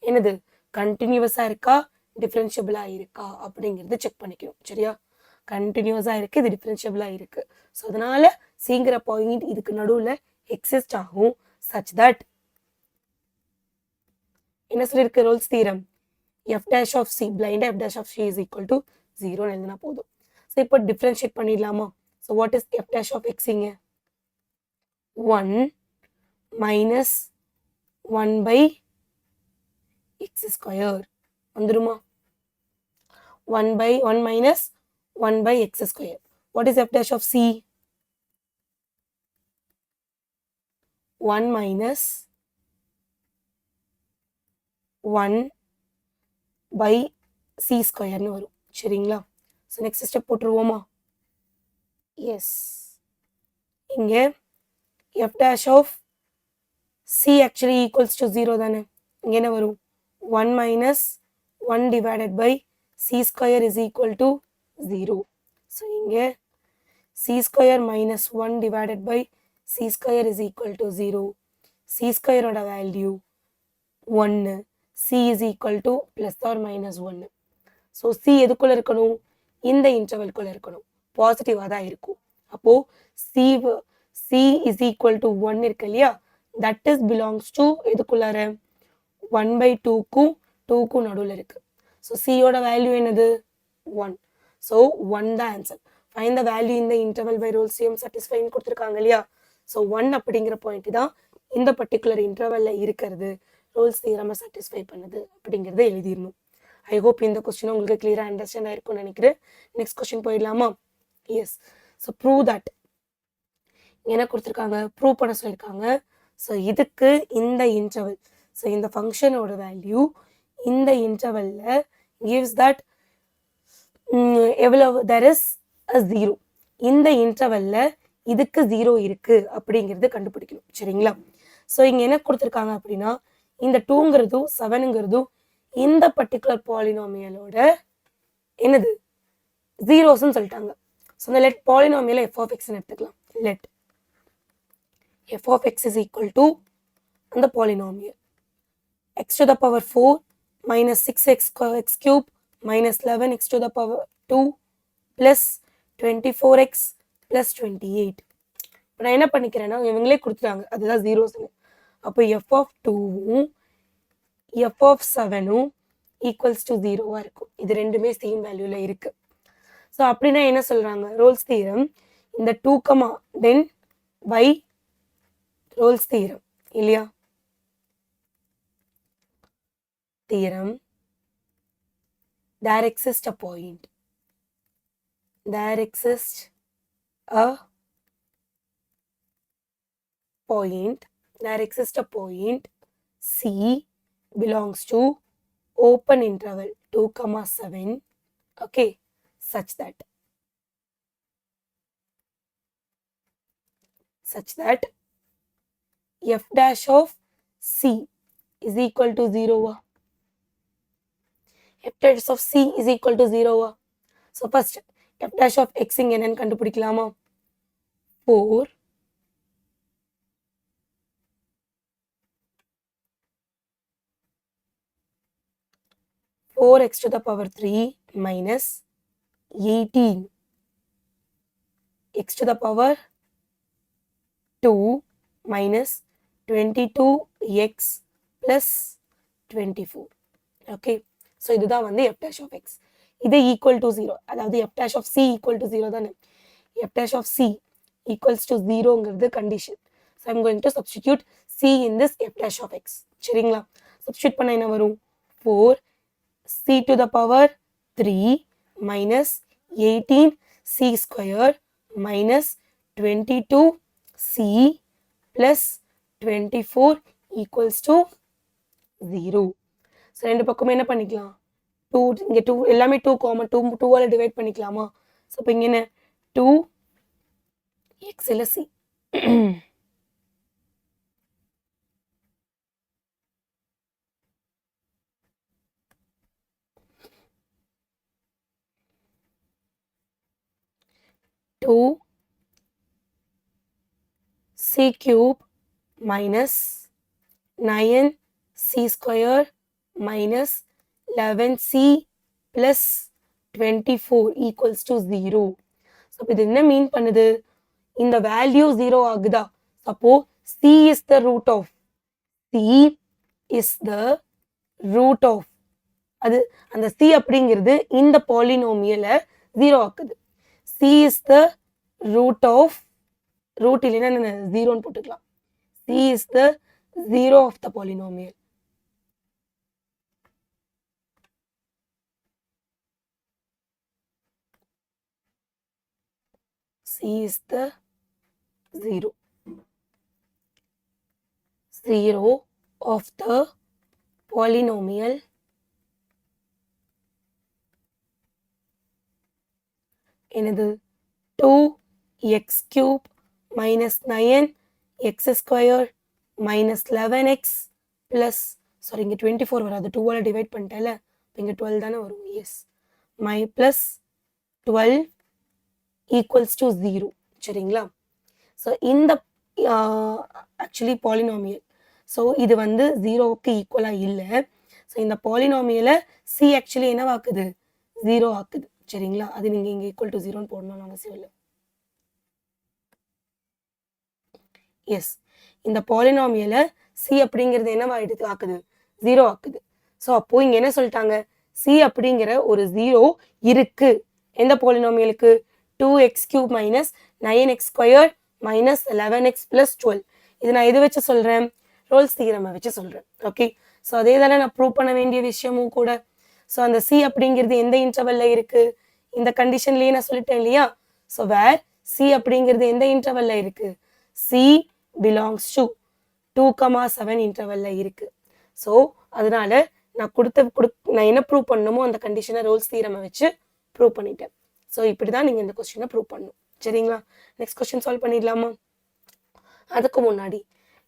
என்னது கண்டினியூவஸாக இருக்கா டிஃப்ரென்ஷியபிளாக இருக்கா அப்படிங்கிறது செக் பண்ணிக்கணும். சரியா? கண்டினியூஸாக இருக்குது, இது டிஃப்ரென்ஷியபிளாக இருக்குது. ஸோ அதனால் சிங்கிற பாயிண்ட் இதுக்கு நடுவில் எக்ஸிஸ்ட் ஆகும் சச் தட் என்ன சொல்லியிருக்கு Rolle's theorem? F dash of c பிளைண்டாக f dash of C is equal to 0ன்னு எழுதினா போதும். ஸோ இப்போ டிஃப்ரென்ஷியேட் பண்ணிடலாமா? So what is f dash of எக்ஸிங்க? 1 மைனஸ் 1/x² வந்துருமா? 1 minus 1/x². What is f dash of c? 1 minus 1/c² வரும். சரிங்களா? ஸோ நெக்ஸ்ட் ஸ்டெப் போட்டுருவோமா? எஸ், இங்கே f dash of c actually equals to 0 தானே? இங்கே என்ன வரும்? 1 minus 1 divided by c² is equal to 0. So இங்கே c² minus 1 divided by c² is equal to 0. c² ஓட value 1, c is equal to plus or minus 1. So c எதுக்குள்ள இருக்கணும்? இந்த இன்டர்வல்குள்ள இருக்கணும், பாசிட்டிவாக தான் இருக்கும். அப்போது c is equal to 1 இருக்கு இல்லையா, that is belongs to எதுக்குள்ளார 1/2க்கும் 2க்கும் நடுவில் இருக்கு. ஸோ சியோட வேல்யூ என்னது? 1. ஸோ 1 தான் ஆன்சர். ஃபைண்ட் த வேல்யூ இந்த இன்டர்வல் பை ரோல்ஸ் தியரம் சாட்டிஸ்ஃபைன்னு கொடுத்துருக்காங்க இல்லையா. ஸோ 1 அப்படிங்கிற பாயிண்ட் தான் இந்த பர்டிகுலர் இன்டர்வல்ல இருக்கிறது ரோல்ஸ் தியரமை சாட்டிஸ்ஃபை பண்ணுது அப்படிங்கிறத எழுதிடணும். ஐ ஹோப் இந்த கொஸ்டின் உங்களுக்கு கிளியராக அண்டர்ஸ்டாண்ட் ஆயிருக்கும்னு நினைக்கிறேன். நெக்ஸ்ட் கொஸ்டின் போயிடலாமா? எஸ். ஸோ ப்ரூவ் தட் என்ன கொடுத்துருக்காங்க? ப்ரூவ் பண்ண சொல்லியிருக்காங்க. ஸோ இதுக்கு இந்த இன்டர்வல், ஸோ இந்த ஃபங்க்ஷனோட வேல்யூ இந்த இன்டர்வல்ல gives that எவ்வளவு there is a 0. இந்த இன்டர்வல்ல இதுக்கு 0 இருக்கு அப்படிங்கிறது கண்டுபிடிக்கணும். சரிங்களா? ஸோ இங்க என்ன கொடுத்துருக்காங்க அப்படின்னா, இந்த 2ங்கிறதும் 7ங்கிறதும் இந்த பர்டிகுலர் பாலினாமியலோட என்னது ஜீரோஸ்ன்னு சொல்லிட்டாங்க. ஸோ இந்த லெட் பாலினாமியலை f of x எடுத்துக்கலாம். Let f of x is equal to அந்த polynomial x to the power 4 minus 6x cube minus 11x to the power 2 plus 24x plus 28. இப்போ நான் என்ன பண்ணிக்கிறேன்னா, இவங்களே கொடுத்துட்டாங்க அதுதான் ஜீரோஸ்ன்னு. அப்போ f of 2வும் f of 7ம் ஈக்குவல்ஸ் டு 0வா இருக்கும். இது ரெண்டுமே சேம் வேல்யூல இருக்கு. ஸோ அப்படின்னா என்ன சொல்றாங்க? ரோல்ஸ் தியரம் இந்த 2, then by ரோல்ஸ் தியரம் இல்லையா? Theorem there exists a point. There exists a point. There exists a point C belongs to open interval 2,7. Okay, such that f dash of C is equal to 0. F dash of C is equal to 0. So first f dash of x இங்க என்னன்னு கண்டுபிடிக்கலாமா? 4x to the power 3 minus 18 x to the power 2 minus 22x plus 24. Okay, so இதுதான் வந்து f dash of x. இது equal to 0. அதாவது f dash of c equal to 0 தானே. f dash of c equals to 0ங்கிறது condition. So I'm going to substitute c in this f dash of x. சரிங்களா? substitute பண்ண என்ன வரும்? 4 c to the power 3 minus 18 c square minus 22 c plus 24 equals to 0. So ரெண்டு பக்கமும் என்ன பண்ணிக்கலாம்? 2 இங்க 2 எல்லாமே 2 காமன் 2 ஆல டிவைட் பண்ணிக்கலாமா? சோ இப்போ இங்க என்ன 2 x இல்ல c 2 c cube minus 9 c square minus 11c plus 24 equals to 0. So இது என்ன மீன் பண்ணுது? இந்த வேல்யூ 0 ஆகுதா? அப்போ c is the root of அது அந்த c அப்படிங்கிறது இந்த பாலினோமியலை 0 ஆக்குது. c is the root இல்லைன்னா என்ன 0ன்னு போட்டுக்கலாம். c is the 0 of the polynomial. C is the 0 of the polynomial என்னது 2x cube minus 9x square minus 11x plus sorry இங்க 24 வராது 2 ஆல டிவைட் பண்ணிட்டேல இங்க 12 தானே வரும் yes my plus 12 equals to 0 சரிங்களா so இந்த actually polynomial so இது வந்து 0க்கு ஈக்குவலா இல்ல so இந்த polynomial c actually என்னவாக்குது 0 ஆக்குது சரிங்களா அது நீங்க இங்க equal to 0 ன்னு போடணும்னு அவசியம் இல்ல எஸ் இந்த polynomial c அப்படிங்கிறது என்னவா எடுத்து ஆக்குது 0 ஆக்குது so அப்போ இங்க என்ன சொல்லிட்டாங்க c அப்படிங்கிற ஒரு 0 இருக்கு எந்த polynomialக்கு 2x cube minus 9x squared minus 11x plus 12 இது நான் எது வச்சு சொல்றேன் ரோல்ஸ் தியரம் வச்சு சொல்றேன் ஓகே சோ அதே தான நான் ப்ரூவ் பண்ண வேண்டிய விஷயமும் கூட சோ அந்த c அப்படிங்கிறது எந்த இன்டர்வல்ல இருக்கு இந்த கண்டிஷன்லயே நான் சொல்லிட்டேன் இல்லையா சோ வேர் c அப்படிங்கிறது எந்த இன்டர்வல்ல இருக்கு c belongs to 2,7 இன்டர்வல்ல இருக்கு சோ அதனால நான் என்ன ப்ரூவ் பண்ணணுமோ அந்த கண்டிஷனை ரோல்ஸ் தியரம் வச்சு ப்ரூவ் பண்ணிட்டேன் சோ இப்படி தான் நீங்க இந்த क्वेश्चனை ப்ரூவ் பண்ணனும் சரிங்களா நெக்ஸ்ட் क्वेश्चन சால்வ் பண்ணிடலாமா அதுக்கு முன்னாடி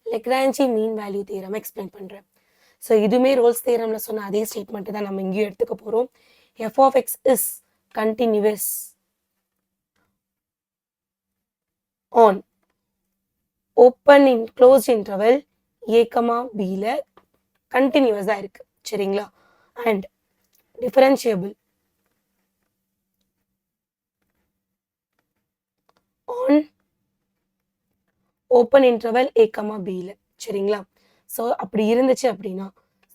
லெக்ராஞ்சி மீன் வேல்யூ தியரம் எக்ஸ்பிளைன் பண்றேன் சோ இதுமே ரோல்ஸ் தியரம்ல சொன்ன அதே ஸ்டேட்மென்ட் தான் நம்ம இங்க எடுத்துக்க போறோம் f of x is continuous on open in closed interval a, b ல கண்டினியூஸா இருக்கு சரிங்களா and differentiable on open interval a, b ல சரிங்களா சோ அப்படி இருந்துச்சு அப்படினா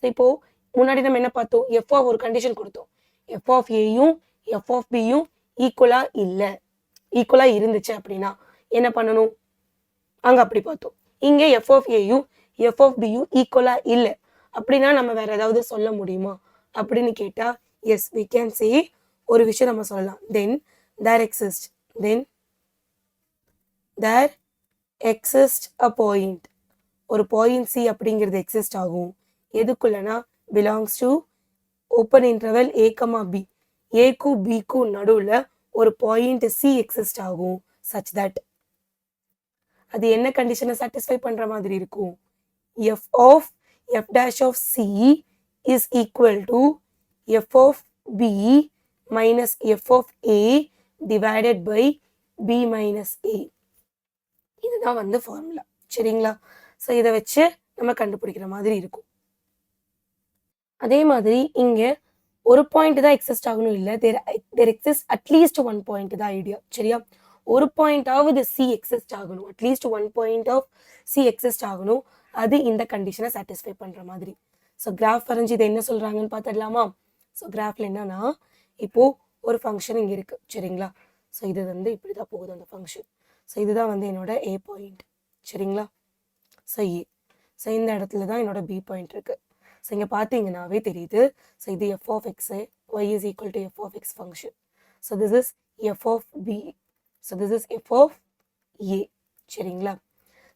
இப்போ முன்னாடி நம்ம என்ன பார்த்தோம் f of ஒரு கண்டிஷன் கொடுத்தோம் f of a யும் f of b யும் ஈக்குவலா இல்ல ஈக்குவலா இருந்துச்சு அப்படினா என்ன பண்ணனும் அங்க அப்படி பார்த்தோம் இங்க f of a யும் f of b யும் ஈக்குவலா இல்ல அப்படினா நம்ம வேற ஏதாவது சொல்ல முடியுமா அப்படினு கேட்டா yes we can say ஒரு விஷயம் நம்ம சொல்லலாம் then there exists a point ஒரு பாயிண்ட் சி அப்படிங்கிறது எக்ஸிஸ்ட் ஆகும் எதுக்குள்ளனா belongs to open interval a, b ஏக்கும் பிக்கும் நடுவில் ஒரு பாயிண்ட் சி எக்ஸிஸ்ட் ஆகும் such that அது என்ன கண்டிஷனை சாட்டிஸ்ஃபை பண்ற மாதிரி இருக்கும் f of f dash of c is equal to f of b minus f of a divided by b minus a இதுதான் வந்து ஃபார்முலா சரிங்களா ஸோ இதை வச்சு நம்ம கண்டுபிடிக்கிற மாதிரி இருக்கும் அதே மாதிரி இங்க ஒரு பாயிண்ட் தான் எக்ஸிஸ்ட் ஆகணும் இல்லை there exist at least one point தான் ஐடியா சரியா ஒரு பாயிண்டாவது சி எக்ஸிஸ்ட் ஆகணும் at least one point of c exist ஆகணும் அது இந்த கண்டிஷனை சாட்டிஸ்ஃபை பண்ற மாதிரி ஸோ கிராஃப் வரைஞ்சி இதை என்ன சொல்றாங்கன்னு பார்த்துடலாமா ஸோ கிராஃப்ல என்னன்னா இப்போ ஒரு ஃபங்க்ஷன் இங்கே இருக்கு சரிங்களா ஸோ இது வந்து இப்படி தான் போகுது அந்த ஃபங்க்ஷன் ஸோ இதுதான் வந்து என்னோட ஏ பாயிண்ட் சரிங்களா ஸோ ஏ ஸோ இந்த இடத்துல தான் என்னோட பி பாயிண்ட் இருக்கு ஸோ இங்கே பார்த்தீங்கன்னாவே தெரியுது ஸோ இது F of X Y is equal to F of X function so this is F of P so this is F of A சரிங்களா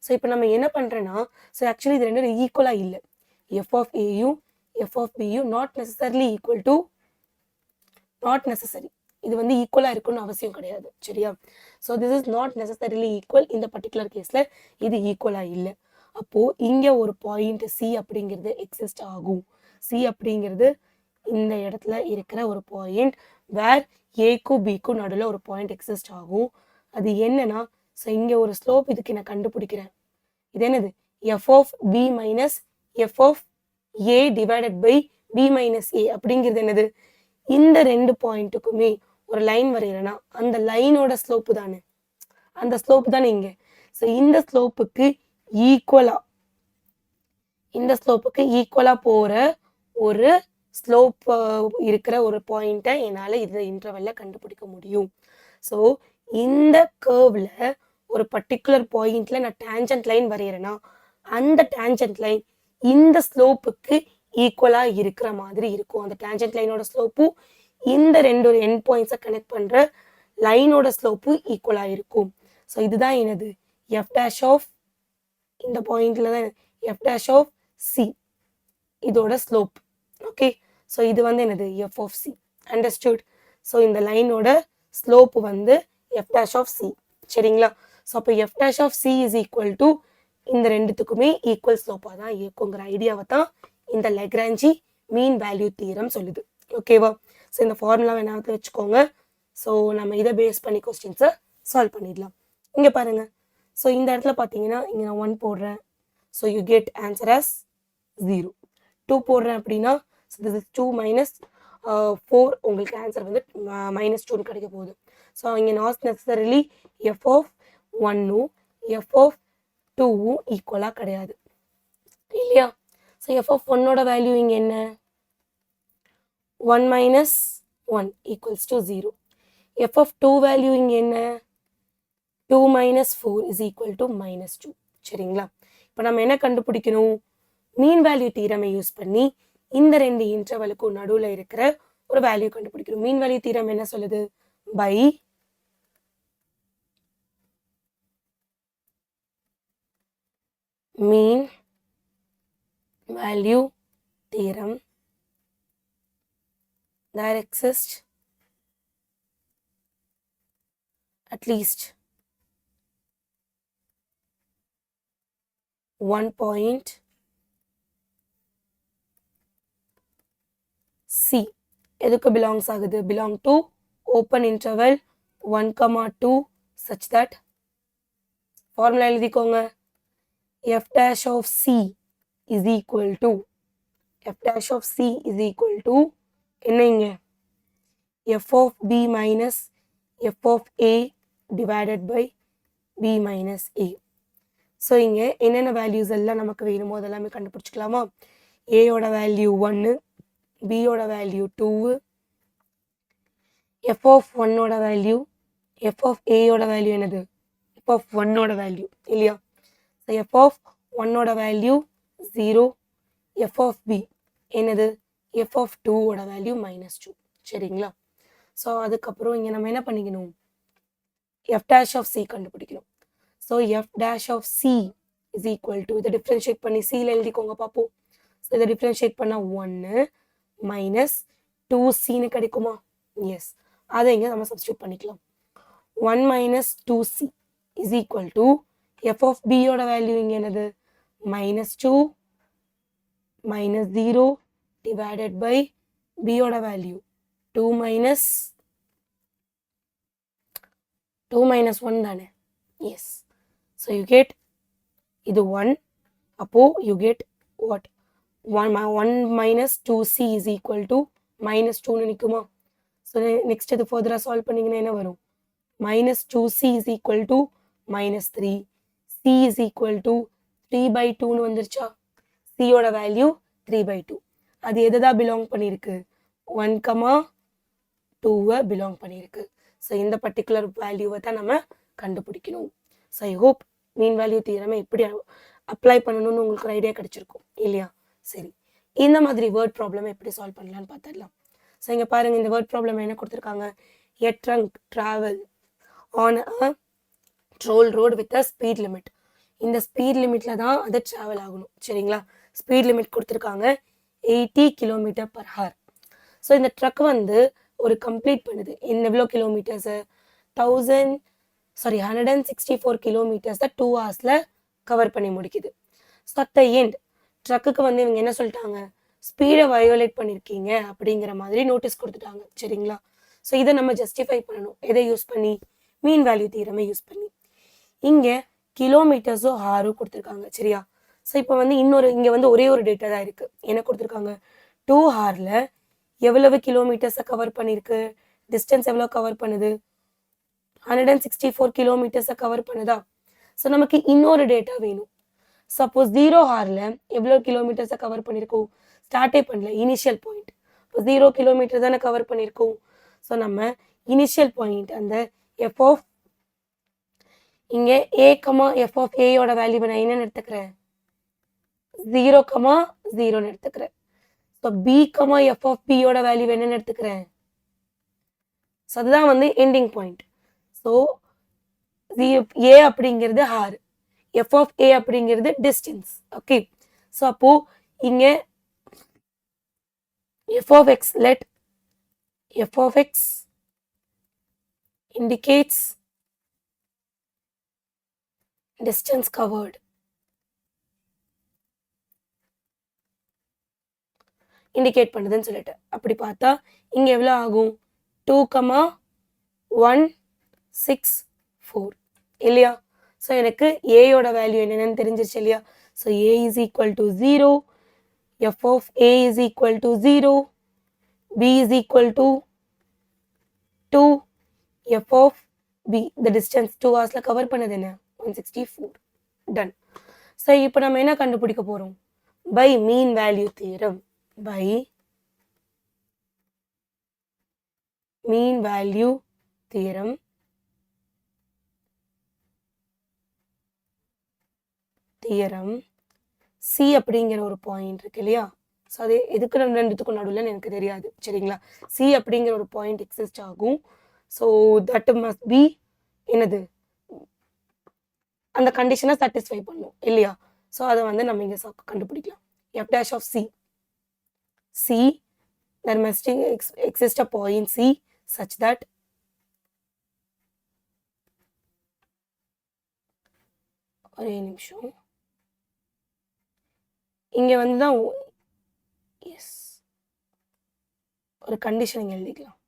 ஸோ இப்போ நம்ம என்ன பண்ணுறோன்னா ஸோ ஆக்சுவலி இது ரெண்டும் ஈக்குவலாக இல்லை எஃப் ஆஃப் ஏயும் எஃப் ஆஃப் பியும் not necessarily equal to not necessary இது வந்து ஈக்குவலாக இருக்குன்னு அவசியம் கிடையாது சரியா so this is not necessarily equal இந்த பர்டிகுலர் கேஸில் இது ஈக்குவலாக இல்லை அப்போது இங்கே ஒரு பாயிண்ட் சி அப்படிங்கிறது எக்ஸிஸ்ட் ஆகும் சி அப்படிங்கிறது இந்த இடத்துல இருக்கிற ஒரு பாயிண்ட் வேர் ஏக்கும் பிக்கும் நடுவில் ஒரு பாயிண்ட் எக்ஸிஸ்ட் ஆகும் அது என்னன்னா ஸோ இங்கே ஒரு ஸ்லோப் இதுக்கு நான் கண்டுபிடிக்கிறேன் இது என்னது f of b minus f of a divided by b minus a அப்படிங்கிறது என்னது இந்த ரெண்டு பாயிண்ட்டுக்குமே ஒரு லைன் வரைகிறேன்னா அந்த லைனோட ஸ்லோப்பு தானே அந்த ஸ்லோப்பு தானே இங்கே ஸோ இந்த ஸ்லோப்புக்கு ஈக்குவலா போற ஒரு ஸ்லோப் இருக்கிற ஒரு பாயிண்ட்டை என்னால் இந்த இன்டர்வெல்ல கண்டுபிடிக்க முடியும் ஸோ இந்த கர்வ்ல ஒரு பர்டிகுலர் பாயிண்ட்ல நான் டேஞ்சன்ட் லைன் வரைகிறேன்னா அந்த டேஞ்சன்ட் லைன் இந்த ஸ்லோப்புக்கு ஈக்குவலா இருக்கிற மாதிரி இருக்கும் அந்த டேஞ்சன்ட் லைனோட ஸ்லோப்பும் இந்த ரெண்டு எண்ட் பாயிண்ட்ஸை கனெக்ட் பண்ற லைனோட ஸ்லோப்பு ஈக்குவலா இருக்கும் ஸோ இதுதான் என்னது எஃப் டேஷ் ஆஃப் இந்த பாயிண்ட்ல தான் எஃப் டேஷ் ஆஃப் சி இதோட ஸ்லோப் ஓகே ஸோ இது வந்து என்னது f of c understood so இந்த லைனோட ஸ்லோப் வந்து எஃப் டேஷ் ஆஃப் சி சரிங்களா ஸோ அப்போ f dash of C is equal to இந்த ரெண்டுத்துக்குமே ஈக்குவல் ஸ்லோப்பாக தான் இருக்குங்கிற ஐடியாவை தான் இந்த லெக்ராஞ்சி மீன் வேல்யூ தியரம் சொல்லுது ஓகேவா ஸோ இந்த ஃபார்முலாவை என்ன வச்சுக்கோங்க ஸோ நம்ம இதை பேஸ் பண்ணி கொஸ்டின்ஸை சால்வ் பண்ணிடலாம் இங்கே பாருங்க ஸோ இந்த இடத்துல பார்த்தீங்கன்னா இங்கே நான் 1 போடுறேன் so you get answer as 0 2 போடுறேன் அப்படின்னா ஸோ திஸ் இஸ் 2 மைனஸ் 4 உங்களுக்கு ஆன்சர் வந்து -2 கிடைக்க போகுது ஸோ இங்கே not necessarily f of 1 f of 2 ஈக்குவலாக கிடையாது இல்லையா ஸோ எஃப் ஆஃப் 1ஓட வேல்யூ இங்கே என்ன 1 minus 1 equals to 0 f of 2 value இங்கே என்ன 2 minus 4 is equal to -2 சரிங்களா இப்போ நம்ம என்ன கண்டுபிடிக்கணும் மீன் வேல்யூ தீரமை யூஸ் பண்ணி இந்த ரெண்டு இன்டர்வலுக்கும் நடுவில் இருக்கிற ஒரு வேல்யூ கண்டுபிடிக்கணும் மீன் வேல்யூ தீரம் என்ன சொல்லுது by mean value theorem there exists at least one point C எதுக்கு belongs ஆகுது belong to open interval 1, 2 such that formula எழுதிக்கோங்க f dash of C is equal to f dash of C is equal to என்னங்க f of b minus f of a divided by b minus a so இங்கே என்னென்ன values எல்லாம் நமக்கு வேணுமோ அதெல்லாமே கண்டுபிடிச்சிக்கலாமா ஏயோட value 1 பியோட value 2 f of 1ஓட value f of ஏயோட வேல்யூ என்னது எஃப் ஆஃப் 1ஓட வேல்யூ இல்லையா ஸோ எஃப் ஆஃப் 1ஓட வேல்யூ 0 எஃப் ஆஃப் பி என்னது எஃப் ஆஃப் 2ஓட வேல்யூ -2 சரிங்களா? ஸோ அதுக்கப்புறம் இங்கே நம்ம என்ன பண்ணிக்கணும், எஃப் டேஷ் ஆஃப் சி கண்டுபிடிக்கணும். So f dash of C is equal to, இதை டிஃப்ரென்ஷியேட் பண்ணி சியில் எழுதிக்கோங்க பார்ப்போம். ஸோ இதை டிஃப்ரென்ஷியேட் பண்ணால் 1 மைனஸ் 2c கிடைக்குமா? எஸ், அதை இங்கே நம்ம சப்ஸ்டியூட் பண்ணிக்கலாம். 1 minus 2c is equal to F of பியோட வேல்யூ இங்கே என்னது, -2 minus 0 divided by b ஓட வேல்யூ 2 minus 1 தானே? yes, so you get இது 1, அப்போ you get what, 1 minus 2c is equal to -2 நினைக்குமா? so next இது further solve பண்ணிங்கன்னா என்ன வரும், minus 2c is equal to -3, c is equal to 3/2 வந்துருச்சா? c ஓட வேல்யூ 3/2. அது எதுதான் பிலாங் பண்ணியிருக்கு, 1,2 பிலாங் பண்ணியிருக்கு. ஸோ இந்த பர்டிகுலர் வேல்யூவை தான் நம்ம கண்டுபிடிக்கணும். So I hope mean value தியரமை எப்படி அப்ளை பண்ணணும்னு உங்களுக்கு ஒரு ஐடியா கிடைச்சிருக்கும் இல்லையா? சரி, இந்த மாதிரி வேர்ட் ப்ராப்ளம் எப்படி சால்வ் பண்ணலான்னு பார்த்துடலாம். ஸோ இங்கே பாருங்க, இந்த வேர்ட் ப்ராப்ளம் என்ன கொடுத்துருக்காங்க, a truck travel on a toll road with a speed limit. இந்த ஸ்பீட் லிமிட்ல தான் அது ட்ராவல் ஆகணும். சரிங்களா? ஸ்பீட் லிமிட் கொடுத்துருக்காங்க 80 km/h. ஸோ இந்த ட்ரக் வந்து ஒரு கம்ப்ளீட் பண்ணுது எவ்வளோ கிலோமீட்டர்ஸு, 164 கிலோமீட்டர்ஸை 2 ஹவர்ஸில் கவர் பண்ணி முடிக்குது. ஸோ அட் த எண்ட் ட்ரக்குக்கு வந்து இவங்க என்ன சொல்லிட்டாங்க, ஸ்பீடை வயோலேட் பண்ணியிருக்கீங்க அப்படிங்கிற மாதிரி நோட்டீஸ் கொடுத்துட்டாங்க. சரிங்களா? ஸோ இதை நம்ம ஜஸ்டிஃபை பண்ணணும். எதை யூஸ் பண்ணி, மீன் வேல்யூ தியரமை யூஸ் பண்ணி. இங்கே கிலோமீட்டர்ஸும் ஹாரும் கொடுத்துருக்காங்க. சரியா? ஸோ இப்போ வந்து இங்கே வந்து ஒரே ஒரு டேட்டா தான் இருக்குது. என்ன கொடுத்துருக்காங்க, 2 ஹாரில் எவ்வளவு கிலோமீட்டர்ஸை கவர் பண்ணியிருக்கு, டிஸ்டன்ஸ் எவ்வளோ கவர் பண்ணுது, 164 கிலோமீட்டர்ஸை கவர் பண்ணுதா? ஸோ நமக்கு இன்னொரு டேட்டா வேணும். சப்போஸ் 0 ஹாரில் எவ்வளோ கிலோமீட்டர்ஸை கவர் பண்ணியிருக்கோம், ஸ்டார்டே பண்ணல, இனிஷியல் பாயிண்ட். இப்போ 0 கிலோமீட்டர் தானே கவர் பண்ணியிருக்கோம். ஸோ நம்ம இனிஷியல் பாயிண்ட் அந்த எஃப் ஆஃப் இங்கே a, f of a யோட வேல்யூ நான் என்னன்னு எடுத்துக்கிறேன், 0,0 எடுத்துக்கிறேன். So b, f of b யோட வேல்யூ என்னன்னு எடுத்துக்கிறேன். ஸோ அதுதான் வந்து எண்டிங் பாயிண்ட். ஸோ a அப்படிங்கிறது ஹார், f of a அப்படிங்கிறது டிஸ்டன்ஸ். ஓகே, ஸோ அப்போ இங்கே f of x, let f of x indicates distance covered. Indicate பண்ணுதுன்னு சொல்லிட்டு அப்படி பார்த்தா இங்கே எவ்வளோ ஆகும், 2,164 இல்லையா? ஸோ எனக்கு ஏயோட வேல்யூ என்னென்னு தெரிஞ்சிருச்சு இல்லையா? So a is equal to 0, f of a is equal to 0, b is equal to 2, f of b, the distance 2 ஹவர்ஸில் கவர் பண்ணது என்ன, 164. டன். ஸோ இப்போ நம்ம என்ன கண்டுபிடிக்க போகிறோம், by mean value theorem, by mean value theorem C அப்படிங்கிற ஒரு பாயிண்ட் இருக்கு இல்லையா? ஸோ அது எதுக்கு ரெண்டுத்துக்கும் நடுவில் எனக்கு தெரியாது. சரிங்களா? C அப்படிங்கிற ஒரு பாயிண்ட் எக்ஸிஸ்ட் ஆகும். ஸோ தட் மஸ்ட் பி என்னது, அந்த கண்டிஷனை சாட்டிஸ்ஃபை பண்ணும் இல்லையா? ஸோ அதை வந்து நம்ம இங்கே கண்டுபிடிக்கலாம். F dash of c, there must exist a point C such that ஒரே நிமிஷம், இங்கே வந்து தான் எஸ் ஒரு கண்டிஷன் இங்கே எழுதிக்கலாம்.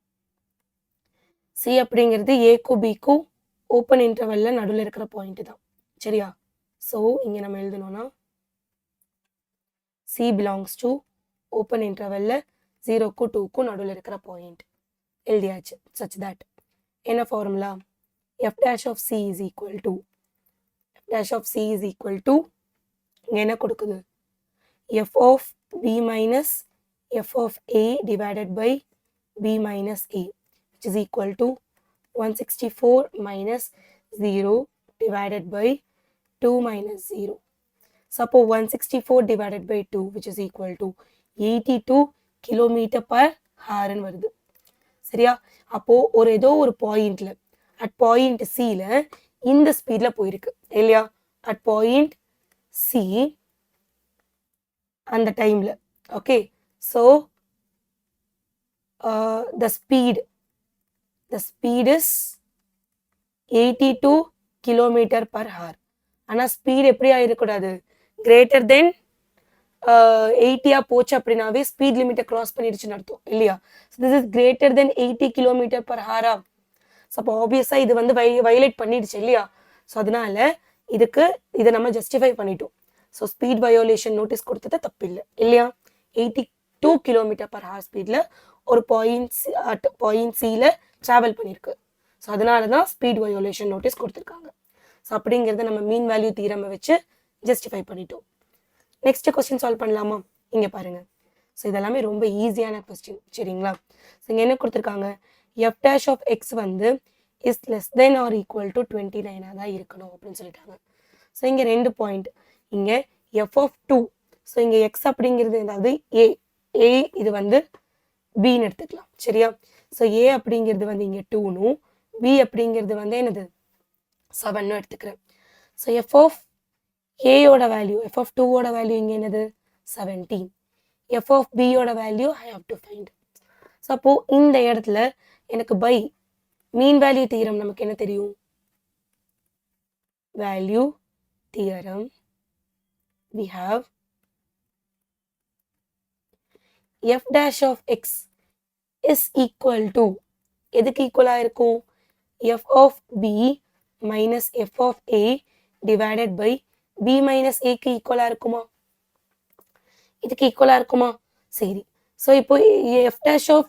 சி அப்படிங்கிறது ஏக்கும் பிக்கும் ஓப்பன் இன்டர்வெல்ல நடுவில் இருக்கிற பாயிண்ட் தான். சரியா? ஸோ இங்கே நம்ம எழுதணும்னா சி பிலாங்ஸ் டு ஓப்பன் இன்டர்வெல்ல 0க்கும் 2க்கும் நடுவில் இருக்கிற பாயிண்ட் எழுதியாச்சு. சச் தட் என்ன formula, f dash of C is equal to, f dash of C is equal to இங்கே என்ன கொடுக்குது, f of b minus f of a divided by b minus a which is equal to 164 minus 0 divided by 2 minus 0. So, 164 divided by 2 which is equal to 82 km/h வருது. சரியா? அப்போ ஏதோ ஒரு பாயிண்ட்ல at point சில இந்த ஸ்பீட்ல போயிருக்கு இல்லையா? அட் பாயிண்ட் சி அந்த டைம்ல. Okay, so the speed is 82 kilometre per hour. ஆனால் ஸ்பீட் எப்படி ஆயிருக்கூடாது, கிரேட்டர் தென் 80 போச்சு அப்படின்னாவே ஸ்பீட் லிமிட்டை கிராஸ் பண்ணிடுச்சுன்னு அர்த்தம் இல்லையா? This is greater than 80 kilometre per hour. So அப்போ ஆப்வியஸா இது வந்து வயலேட் பண்ணிடுச்சு இல்லையா? ஸோ அதனால இதை நம்ம ஜஸ்டிஃபை பண்ணிட்டோம். ஸோ ஸ்பீட் வயோலேஷன் நோட்டீஸ் கொடுத்தது தப்பு இல்லை இல்லையா? 82 கிலோமீட்டர் பர் ஹவர் ஸ்பீட்ல ஒரு பாயிண்ட் சில டிராவல் பண்ணியிருக்கு. ஸோ அதனால தான் ஸ்பீட் வயோலேஷன் நோட்டீஸ் கொடுத்துருக்காங்க. ஸோ அப்படிங்கிறத நம்ம மீன் வேல்யூ தீரமை வச்சு ஜஸ்டிஃபை பண்ணிட்டோம். நெக்ஸ்ட் கொஸ்டின் சால்வ் பண்ணலாமா? இங்கே பாருங்க. ஸோ இதெல்லாமே ரொம்ப ஈஸியான கொஸ்டின் சரிங்களா? ஸோ இங்கே என்ன கொடுத்துருக்காங்க, எஃப் டேஷ் ஆஃப் எக்ஸ் வந்து is less than or equal to 29 தான் இருக்கணும் அப்படின்னு சொல்லிட்டாங்க. ஸோ இங்கே 2 பாயிண்ட், இங்கே எஃப் ஆஃப் 2. ஸோ இங்கே எக்ஸ் அப்படிங்கிறது அதாவது ஏ இது வந்து பின்னு எடுத்துக்கலாம் சரியா? ஸோ ஏ அப்படிங்கிறது வந்து இங்கே 2னும் பி அப்படிங்கிறது வந்து என்னது 7னும் எடுத்துக்கிறேன். ஸோ எஃப் ஆஃப் ஏயோட வேல்யூ எஃப் ஆஃப் 2ஓட வேல்யூ இங்கே என்னது 17. எஃப் ஆஃப் பியோட value I have to find. So அப்போ இந்த இடத்துல எனக்கு பை மீன் வேல்யூ தியரம் நமக்கு என்ன தெரியும், value theorem we have f dash of x is equal to எதுக்கு ஈக்குவலா இருக்கும், f of b minus f of a divided by b minus a க்கு ஈக்குவலா இருக்குமா, இதுக்கு ஈக்குவலா இருக்குமா? சரி, ஸோ இப்போ f dash of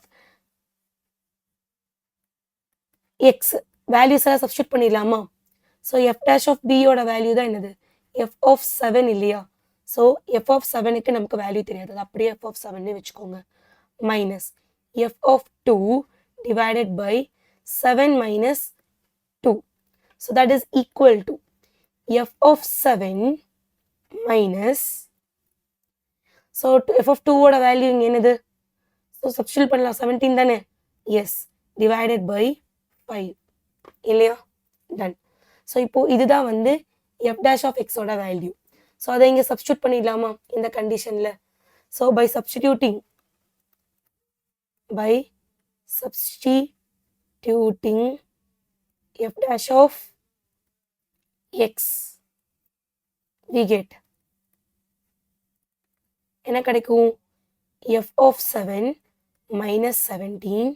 x values எல்லாம் சப்ஸ்டியூட் பண்ணிடலாமா? So f dash of b யோட வேல்யூ தான் என்னது f of 7 இல்லையா? ஸோ f of 7க்கு நமக்கு வேல்யூ தெரியாது, அப்படியே f of 7 வச்சுக்கோங்க. Minus f of 2 divided by 7 minus 2. So that is equal to f of 7 minus, so f of 2 ஓட value இங்கே என்னது, ஸோ சப்ஸ்டியூட் பண்ணலாம் 17 தானே, எஸ், டிவைடட் பை 5 இல்லையா? டன். ஸோ இப்போ இதுதான் வந்து f dash of x ஓட வேல்யூ. ஸோ அதை இங்கே சப்ஸ்டியூட் பண்ணிடலாமா இந்த கண்டிஷனில்? ஸோ பை சப்ஸ்டியூட்டிங் f dash of x we get என்ன கிடைக்கும், f of 7 minus 17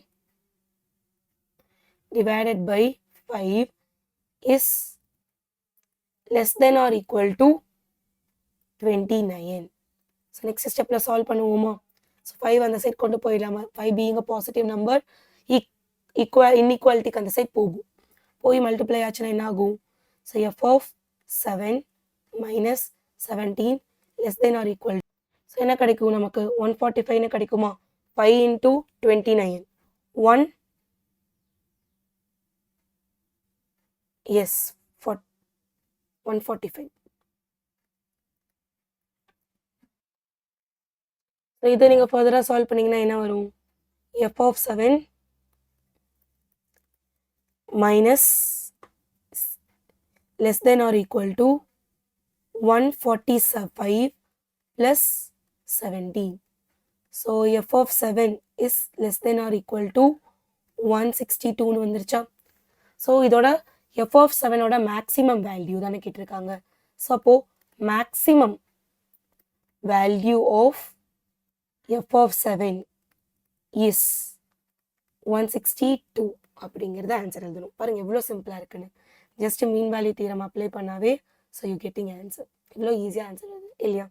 divided by 5 is less than or equal to 29. So next ஸ்டெப்பில் சால்வ் பண்ணுவோமா? ஸோ 5 அந்த சைட் கொண்டு போயிடலாமா? 5 பீயிங் அ பாசிட்டிவ் நம்பர், இன்இக்வாலிட்டிக்கு அந்த சைட் போகும், போய் மல்டிப்ளை ஆச்சுன்னா என்ன ஆகும்? So f of 7 minus 17 less than or equal. So என்ன கிடைக்கும் நமக்கு 145 கிடைக்குமா? 5 into 29 1, எஸ் 145. ஸோ இதை நீங்கள் ஃபர்தராக சால்வ் பண்ணிங்கன்னா என்ன வரும், f of 7 minus less than or equal to 145 plus 17. So f of 7 is less than or equal to 162 வந்துருச்சா? ஸோ இதோட f of 7 ஓட மேக்ஸிமம் வேல்யூ தானே கேட்டிருக்காங்க. ஸோ அப்போ maximum value of f of 7 is 162 அப்படிங்கிறத ஆன்சர் எழுதணும். பாருங்க எவ்வளோ சிம்பிளாக இருக்குன்னு. ஜஸ்ட் மீன் வேல்யூ தியரம் அப்ளை பண்ணாவே ஸோ யூ கெட்டிங் ஆன்சர். இவ்வளோ ஈஸியாக ஆன்சர் வருது இல்லையா?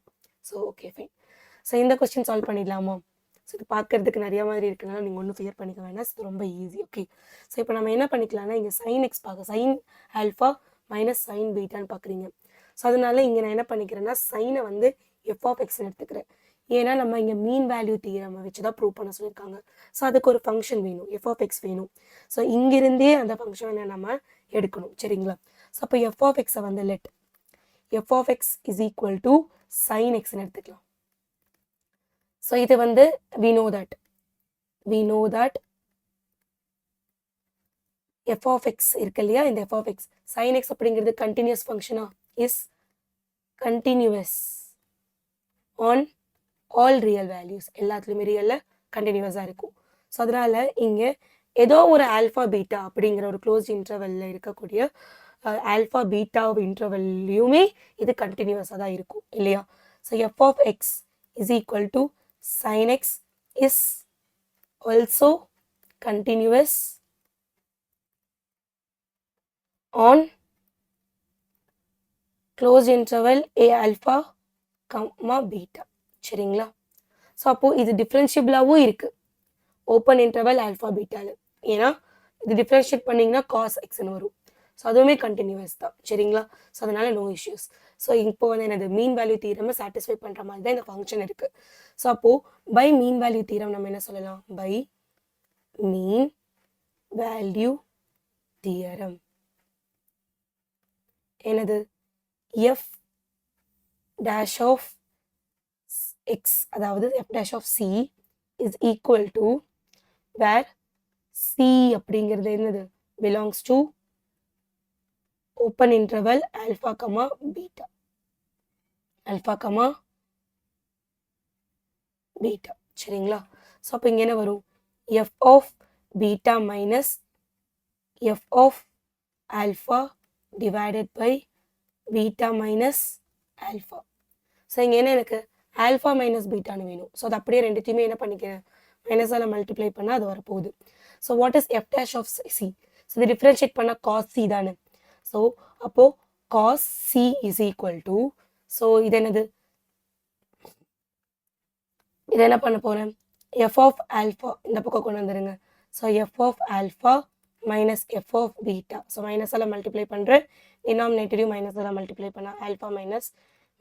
So okay fine. ஸோ இந்த கொஸ்டின் சால்வ் பண்ணிடலாமா? ஸோ இது பார்க்கறதுக்கு நிறைய மாதிரி இருக்குனால நீங்கள் ஒன்றும் ஃபியர் பண்ணிக்க வேணாம், இது ரொம்ப ஈஸி. ஓகே, ஸோ இப்போ நம்ம என்ன பண்ணிக்கலாம்னா இங்கே சைன் எக்ஸ் பார்க்க, சைன் ஆல்ஃபா மைனஸ் சைன் பீட்டான்னு பார்க்குறீங்க. ஸோ அதனால இங்கே நான் என்ன பண்ணிக்கிறேன்னா சைனை வந்து எஃப் ஆஃப் எக்ஸ்ன்னு எடுத்துக்கிறேன். ஏன்னா நம்ம இங்கே மீன் வேல்யூ தியரம் வச்சு தான் ப்ரூவ் பண்ண சொல்லியிருக்காங்க. ஸோ அதுக்கு ஒரு ஃபங்க்ஷன் வேணும், எஃப் ஆஃப் எக்ஸ் வேணும். ஸோ இங்கிருந்தே அந்த ஃபங்க்ஷனை நம்ம எடுக்கணும் சரிங்களா? ஸோ அப்போ எஃப் ஆஃப் எக்ஸை வந்து let f of x is equal to sine எக்ஸ்ன்னு எடுத்துக்கலாம். ஸோ இது வந்து we know that f of x இருக்கு இல்லையா, இந்த f of x sine x அப்படிங்கிறது கண்டினியூஸ் ஃபங்க்ஷனா, is continuous on all real values, எல்லாத்துலேயுமே ரியலில் கண்டினியூவஸாக இருக்கும். ஸோ அதனால் இங்கே ஏதோ ஒரு ஆல்ஃபா பீட்டா அப்படிங்கிற ஒரு க்ளோஸ்ட் இன்டர்வெல்லில் இருக்கக்கூடிய ஆல்ஃபா பீட்டா இன்டர்வெல்லையுமே இது கண்டினியூவஸாக தான் இருக்கும் இல்லையா. So f of x is equal to sine x is also continuous on closed interval a alpha comma beta. சரிங்களா. ஸோ அப்போ இது டிஃப்ரென்ஷியபிளாகவும் இருக்கு ஓப்பன் இன்டர்வல் ஆல்ஃபா பீட்டால. ஏன்னா இது டிஃப்ரென்ஷியேட் பண்ணிங்கன்னா காஸ் எக்ஸ்னு வரும். ஸோ அதுவுமே கண்டினியூவஸ் தான். சரிங்களா. ஸோ அதனால நோ இஷ்யூஸ். ஸோ இப்போ வந்து எனது மீன் வேல்யூ தீரமை சாட்டிஸ்ஃபை பண்ணுற மாதிரி தான் இந்த ஃபங்க்ஷன் இருக்கு. ஸோ அப்போ பை மீன் வேல்யூ தீரம் நம்ம என்ன சொல்லலாம், பை மீன் வேல்யூ தியரம் என்னது f dash of x அதாவது f dash of c is equal to where c அப்படிங்கிறது என்னது belongs to open interval alpha comma beta, alpha comma beta. சரிங்களா. ஸோ அப்போ இங்கே என்ன வரும், f of beta minus f of alpha divided by beta minus alpha. So இங்கே என்ன எனக்கு ஆல்ஃபா மைனஸ் பீட்டான்னு வேணும். ஸோ அது அப்படியே ரெண்டுத்தையுமே என்ன பண்ணிக்கிறேன், மைனஸால் மல்டிப்ளை பண்ணால் அது வரப்போகுது. So what is f dash of c, so இது டிஃப்ரென்ஷியேட் பண்ணால் காஸ் சி தானே. ஸோ அப்போது cos c is equal to, so இது என்னது, இது என்ன பண்ண போகிறேன், எஃப் ஆஃப் ஆல்ஃபா இந்த பக்கம் கொண்டு வந்துடுங்க. So f of alpha minus f of beta. So மைனஸால் மல்டிப்ளை பண்ணுறேன், டினாமினேட்டரையும் மைனஸால் மல்டிப்ளை பண்ணால் ஆல்ஃபா மைனஸ்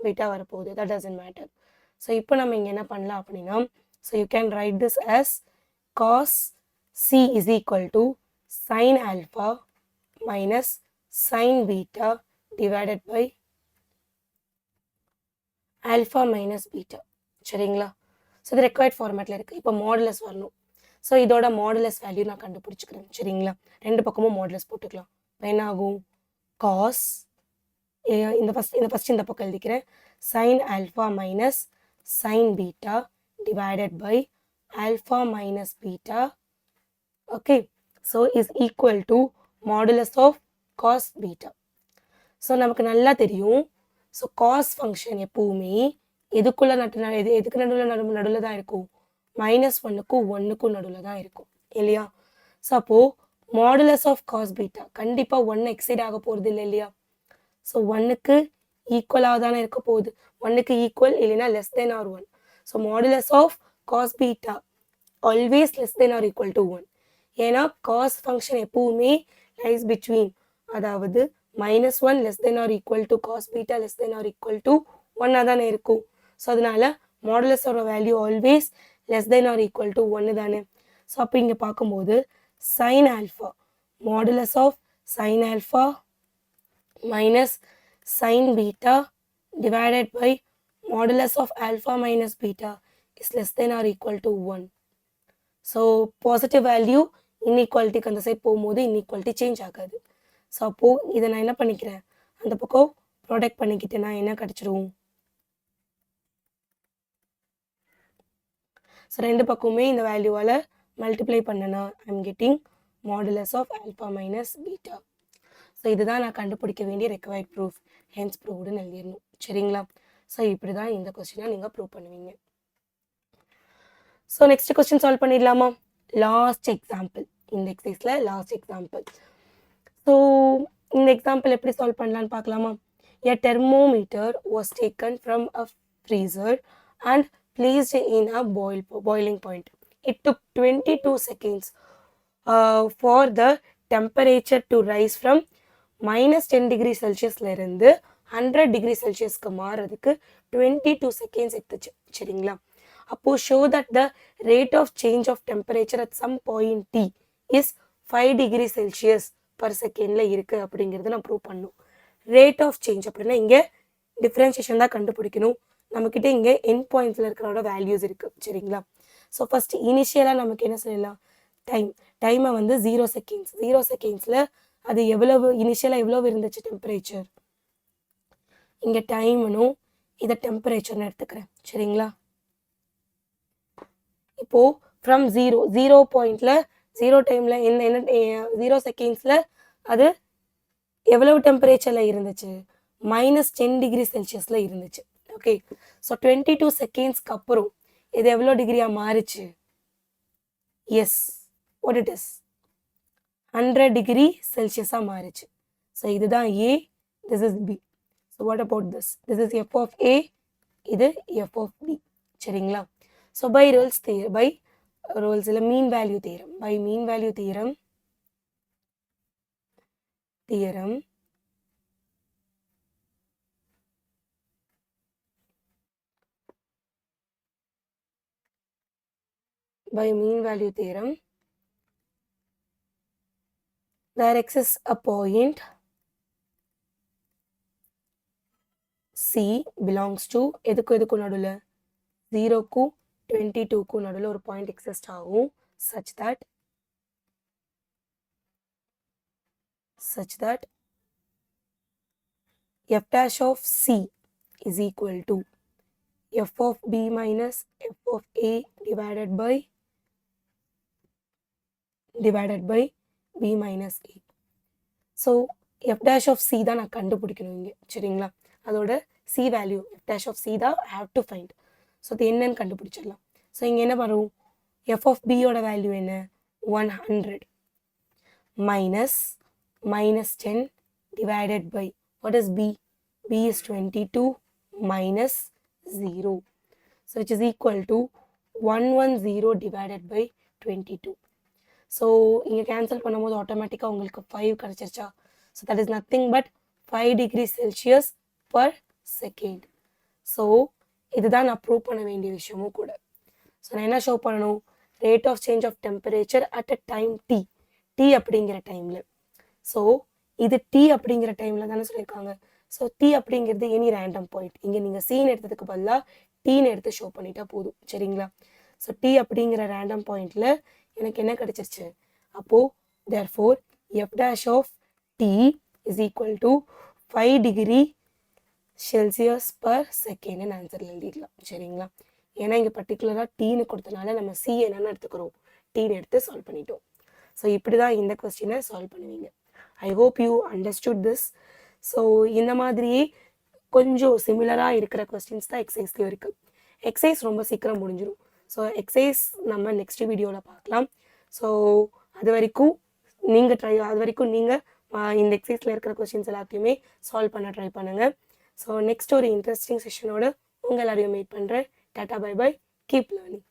பீட்டா வரப்போகுது. That doesn't matter. ஸோ இப்போ நம்ம இங்கே என்ன பண்ணலாம் அப்படின்னா, so you can write this as cos c is equal to sin alpha minus sin beta divided by alpha minus beta. சரிங்களா. ஸோ இது ரெக்வயர்ட் ஃபார்மேட்டில் இருக்குது. இப்போ மாடுலஸ் வரணும். ஸோ இதோட மாடுலஸ் வேல்யூ நான் கண்டுபிடிச்சிக்கிறேன். சரிங்களா. ரெண்டு பக்கமும் மாடுலஸ் போட்டுக்கலாம். இப்போ என்ன ஆகும், காஸ் இந்த ஃபஸ்ட் இந்த பக்கம் எழுதிக்கிறேன், sin alpha minus sin beta divided by alpha minus beta. Okay, so is equal to modulus of cos beta. So நமக்கு நல்லா தெரியும், ஸோ காஸ் ஃபங்க்ஷன் எப்பவுமே எதுக்குள்ள எதுக்கு நடுவில் தான் இருக்கும், -1க்கும் 1க்கும் நடுவில் தான் இருக்கும் இல்லையா. ஸோ அப்போது மாடுலஸ் ஆஃப் காஸ் பீட்டா கண்டிப்பாக 1 எக்ஸைட் ஆக போகிறது இல்லை இல்லையா. ஸோ 1க்கு ஈக்குவலாக தானே இருக்க போகுது, 1க்கு ஈக்குவல் இல்லைன்னா less than or 1. So modulus of cos beta always less than or equal to 1. ஏன்னா காஸ் ஃபங்க்ஷன் எப்பவுமே லைஸ் பிட்வீன், அதாவது -1 less than or equal to cos beta less than or equal to 1 தானே இருக்கும். So அதனால மாடுலஸோட value always less than or equal to 1 தானே. So அப்போ இங்கே பார்க்கும்போது sine alpha, modulus of sine alpha minus sin beta divided by modulus of alpha minus beta is less than or equal to 1. So positive value inequality அந்த side போகும்போது inequality change ஆகாது. So அப்போது இதை நான் என்ன பண்ணிக்கிறேன், அந்த பக்கம் ப்ராடக்ட் பண்ணிக்கிட்டேன்னா என்ன கிடச்சிரும், ஸோ ரெண்டு பக்கமுமே இந்த வேல்யூவால் மல்டிப்ளை பண்ணனா I'm getting modulus of alpha minus beta. So இதுதான் நான் கண்டுபிடிக்க வேண்டிய ரெக்வயர்ட் ப்ரூஃப், ஹென்ஸ் ப்ரூவ்டுன்னு எழுதிடணும். சரிங்களா. ஸோ இப்படி தான் இந்த கொஸ்டினை நீங்கள் ப்ரூவ் பண்ணுவீங்க. ஸோ நெக்ஸ்ட் கொஸ்டின் சால்வ் பண்ணிடலாமா. லாஸ்ட் எக்ஸாம்பிள், இந்த எக்ஸசைஸில் லாஸ்ட் எக்ஸாம்பிள். ஸோ இந்த எக்ஸாம்பிள் எப்படி சால்வ் பண்ணலான்னு பார்க்கலாமா. A thermometer was taken from a freezer and placed in a boiling point. It took 22 seconds for the temperature to rise from -10 degrees Celsius இருந்து 100 degrees Celsiusக்கு மாறதுக்கு 22 seconds எடுத்துச்சு. சரிங்களா. அப்போது show that the rate of change of temperature at some point t is 5 degrees Celsius per secondல இருக்குது அப்படிங்கிறது நான் prove பண்ணும். Rate of change அப்படின்னா இங்கே டிஃப்ரென்ஷியேஷன் தான் கண்டுபிடிக்கணும். நம்மக்கிட்ட இங்கே என் பாயிண்ட்ஸில் இருக்கிறோட வேல்யூஸ் இருக்குது. சரிங்களா. ஸோ ஃபஸ்ட்டு இனிஷியலாக நமக்கு என்ன சொல்லலாம், டைமை வந்து 0 செகண்ட்ஸ். 0 செகண்ட்ஸில் அது எவ்வளவு இனிஷியலாக எவ்வளவு இருந்துச்சு டெம்பரேச்சர், இங்கே டைம்னும் இதை டெம்பரேச்சர்னு எடுத்துக்கிறேன். சரிங்களா? இப்போது ஃப்ரம் 0 பாயிண்டில் 0 டைமில் என்ன 0 செகண்ட்ஸில் அது எவ்வளவு டெம்பரேச்சரில் இருந்துச்சு, -10 டிகிரி செல்சியஸில் இருந்துச்சு. ஓகே, ஸோ 22 செகண்ட்ஸ்க்கு அப்புறம் இது எவ்வளோ டிகிரியாக மாறிச்சு? Yes, what it is 100 degree செல்சியஸாக மாறிச்சு. ஸோ இதுதான் a, this is b. So what about this is F of a, இது எஃப் ஆஃப் பி. சரிங்களா? ஸோ பை ரூல்ஸ் இல்லை mean value theorem, by mean value theorem there exists a point C belongs to எதுக்கும் நடுவில் 0க்கும் 22க்கும் நடுவில் ஒரு point exist ஆகும் such that f dash of C is equal to f of B minus f of A divided by B minus A. So f dash of C தான் நான் கண்டுபிடிக்கணும் இங்கே. சரிங்களா? அதோட C value f dash of C தான் I have to find. So அது என்னன்னு கண்டுபிடிச்சிடலாம். ஸோ இங்கே என்ன வரும், f of B யோட வேல்யூ என்ன, 100 minus 10 divided by, what is B? B is 22 minus 0. So which is equal to 110 divided by 22. So இங்கே கேன்சல் பண்ணும்போது ஆட்டோமேட்டிக்காக உங்களுக்கு 5 கிடச்சிருச்சா? So that is nothing but 5 degree Celsius per second. So இதுதான் நான் prove பண்ண வேண்டிய விஷயமும் கூட. ஸோ நான் என்ன ஷோ பண்ணணும், rate of change of temperature at a time t அப்படிங்கிற டைமில். ஸோ இது டி அப்படிங்கிற டைமில் தானே சொல்லியிருக்காங்க. ஸோ டி அப்படிங்கிறது எனி ரேண்டம் பாயிண்ட். இங்கே நீங்கள் சீன் எடுத்ததுக்கு பதிலாக டீன்னு எடுத்து ஷோ பண்ணிட்டா போதும். சரிங்களா? ஸோ டி அப்படிங்கிற ரேண்டம் பாயிண்டில் எனக்கு என்ன கிடச்சிருச்சு, அப்போது therefore f dash of t is equal to 5 degree Celsius per செகண்ட்னு ஆன்சரில் எழுதிக்கலாம். சரிங்களா? ஏன்னா இங்கே பர்டிகுலராக டீன்னு கொடுத்தனால நம்ம சி என்னென்னு எடுத்துக்கிறோம், டீன்னு எடுத்து சால்வ் பண்ணிட்டோம். ஸோ இப்படி தான் இந்த கொஸ்டினை சால்வ் பண்ணுவீங்க. I hope you understood this. So இந்த மாதிரியே கொஞ்சம் சிமிலராக இருக்கிற கொஸ்டின்ஸ் தான் எக்ஸசைஸ்லேயும் இருக்குது. எக்ஸசைஸ் ரொம்ப சீக்கிரம் முடிஞ்சிடும். ஸோ எக்ஸசைஸ் நம்ம நெக்ஸ்ட் வீடியோவில் பார்க்கலாம். ஸோ அது வரைக்கும் நீங்கள் இந்த எக்ஸசைஸில் இருக்கிற கொஸ்டின்ஸ் எல்லாத்தையுமே சால்வ் பண்ண ட்ரை பண்ணுங்கள். ஸோ நெக்ஸ்ட் ஒரு இன்ட்ரெஸ்டிங் செஷனோட உங்கள் எல்லாரையும் மீட் பண்ணுறேன். Ta ta bye bye, keep learning.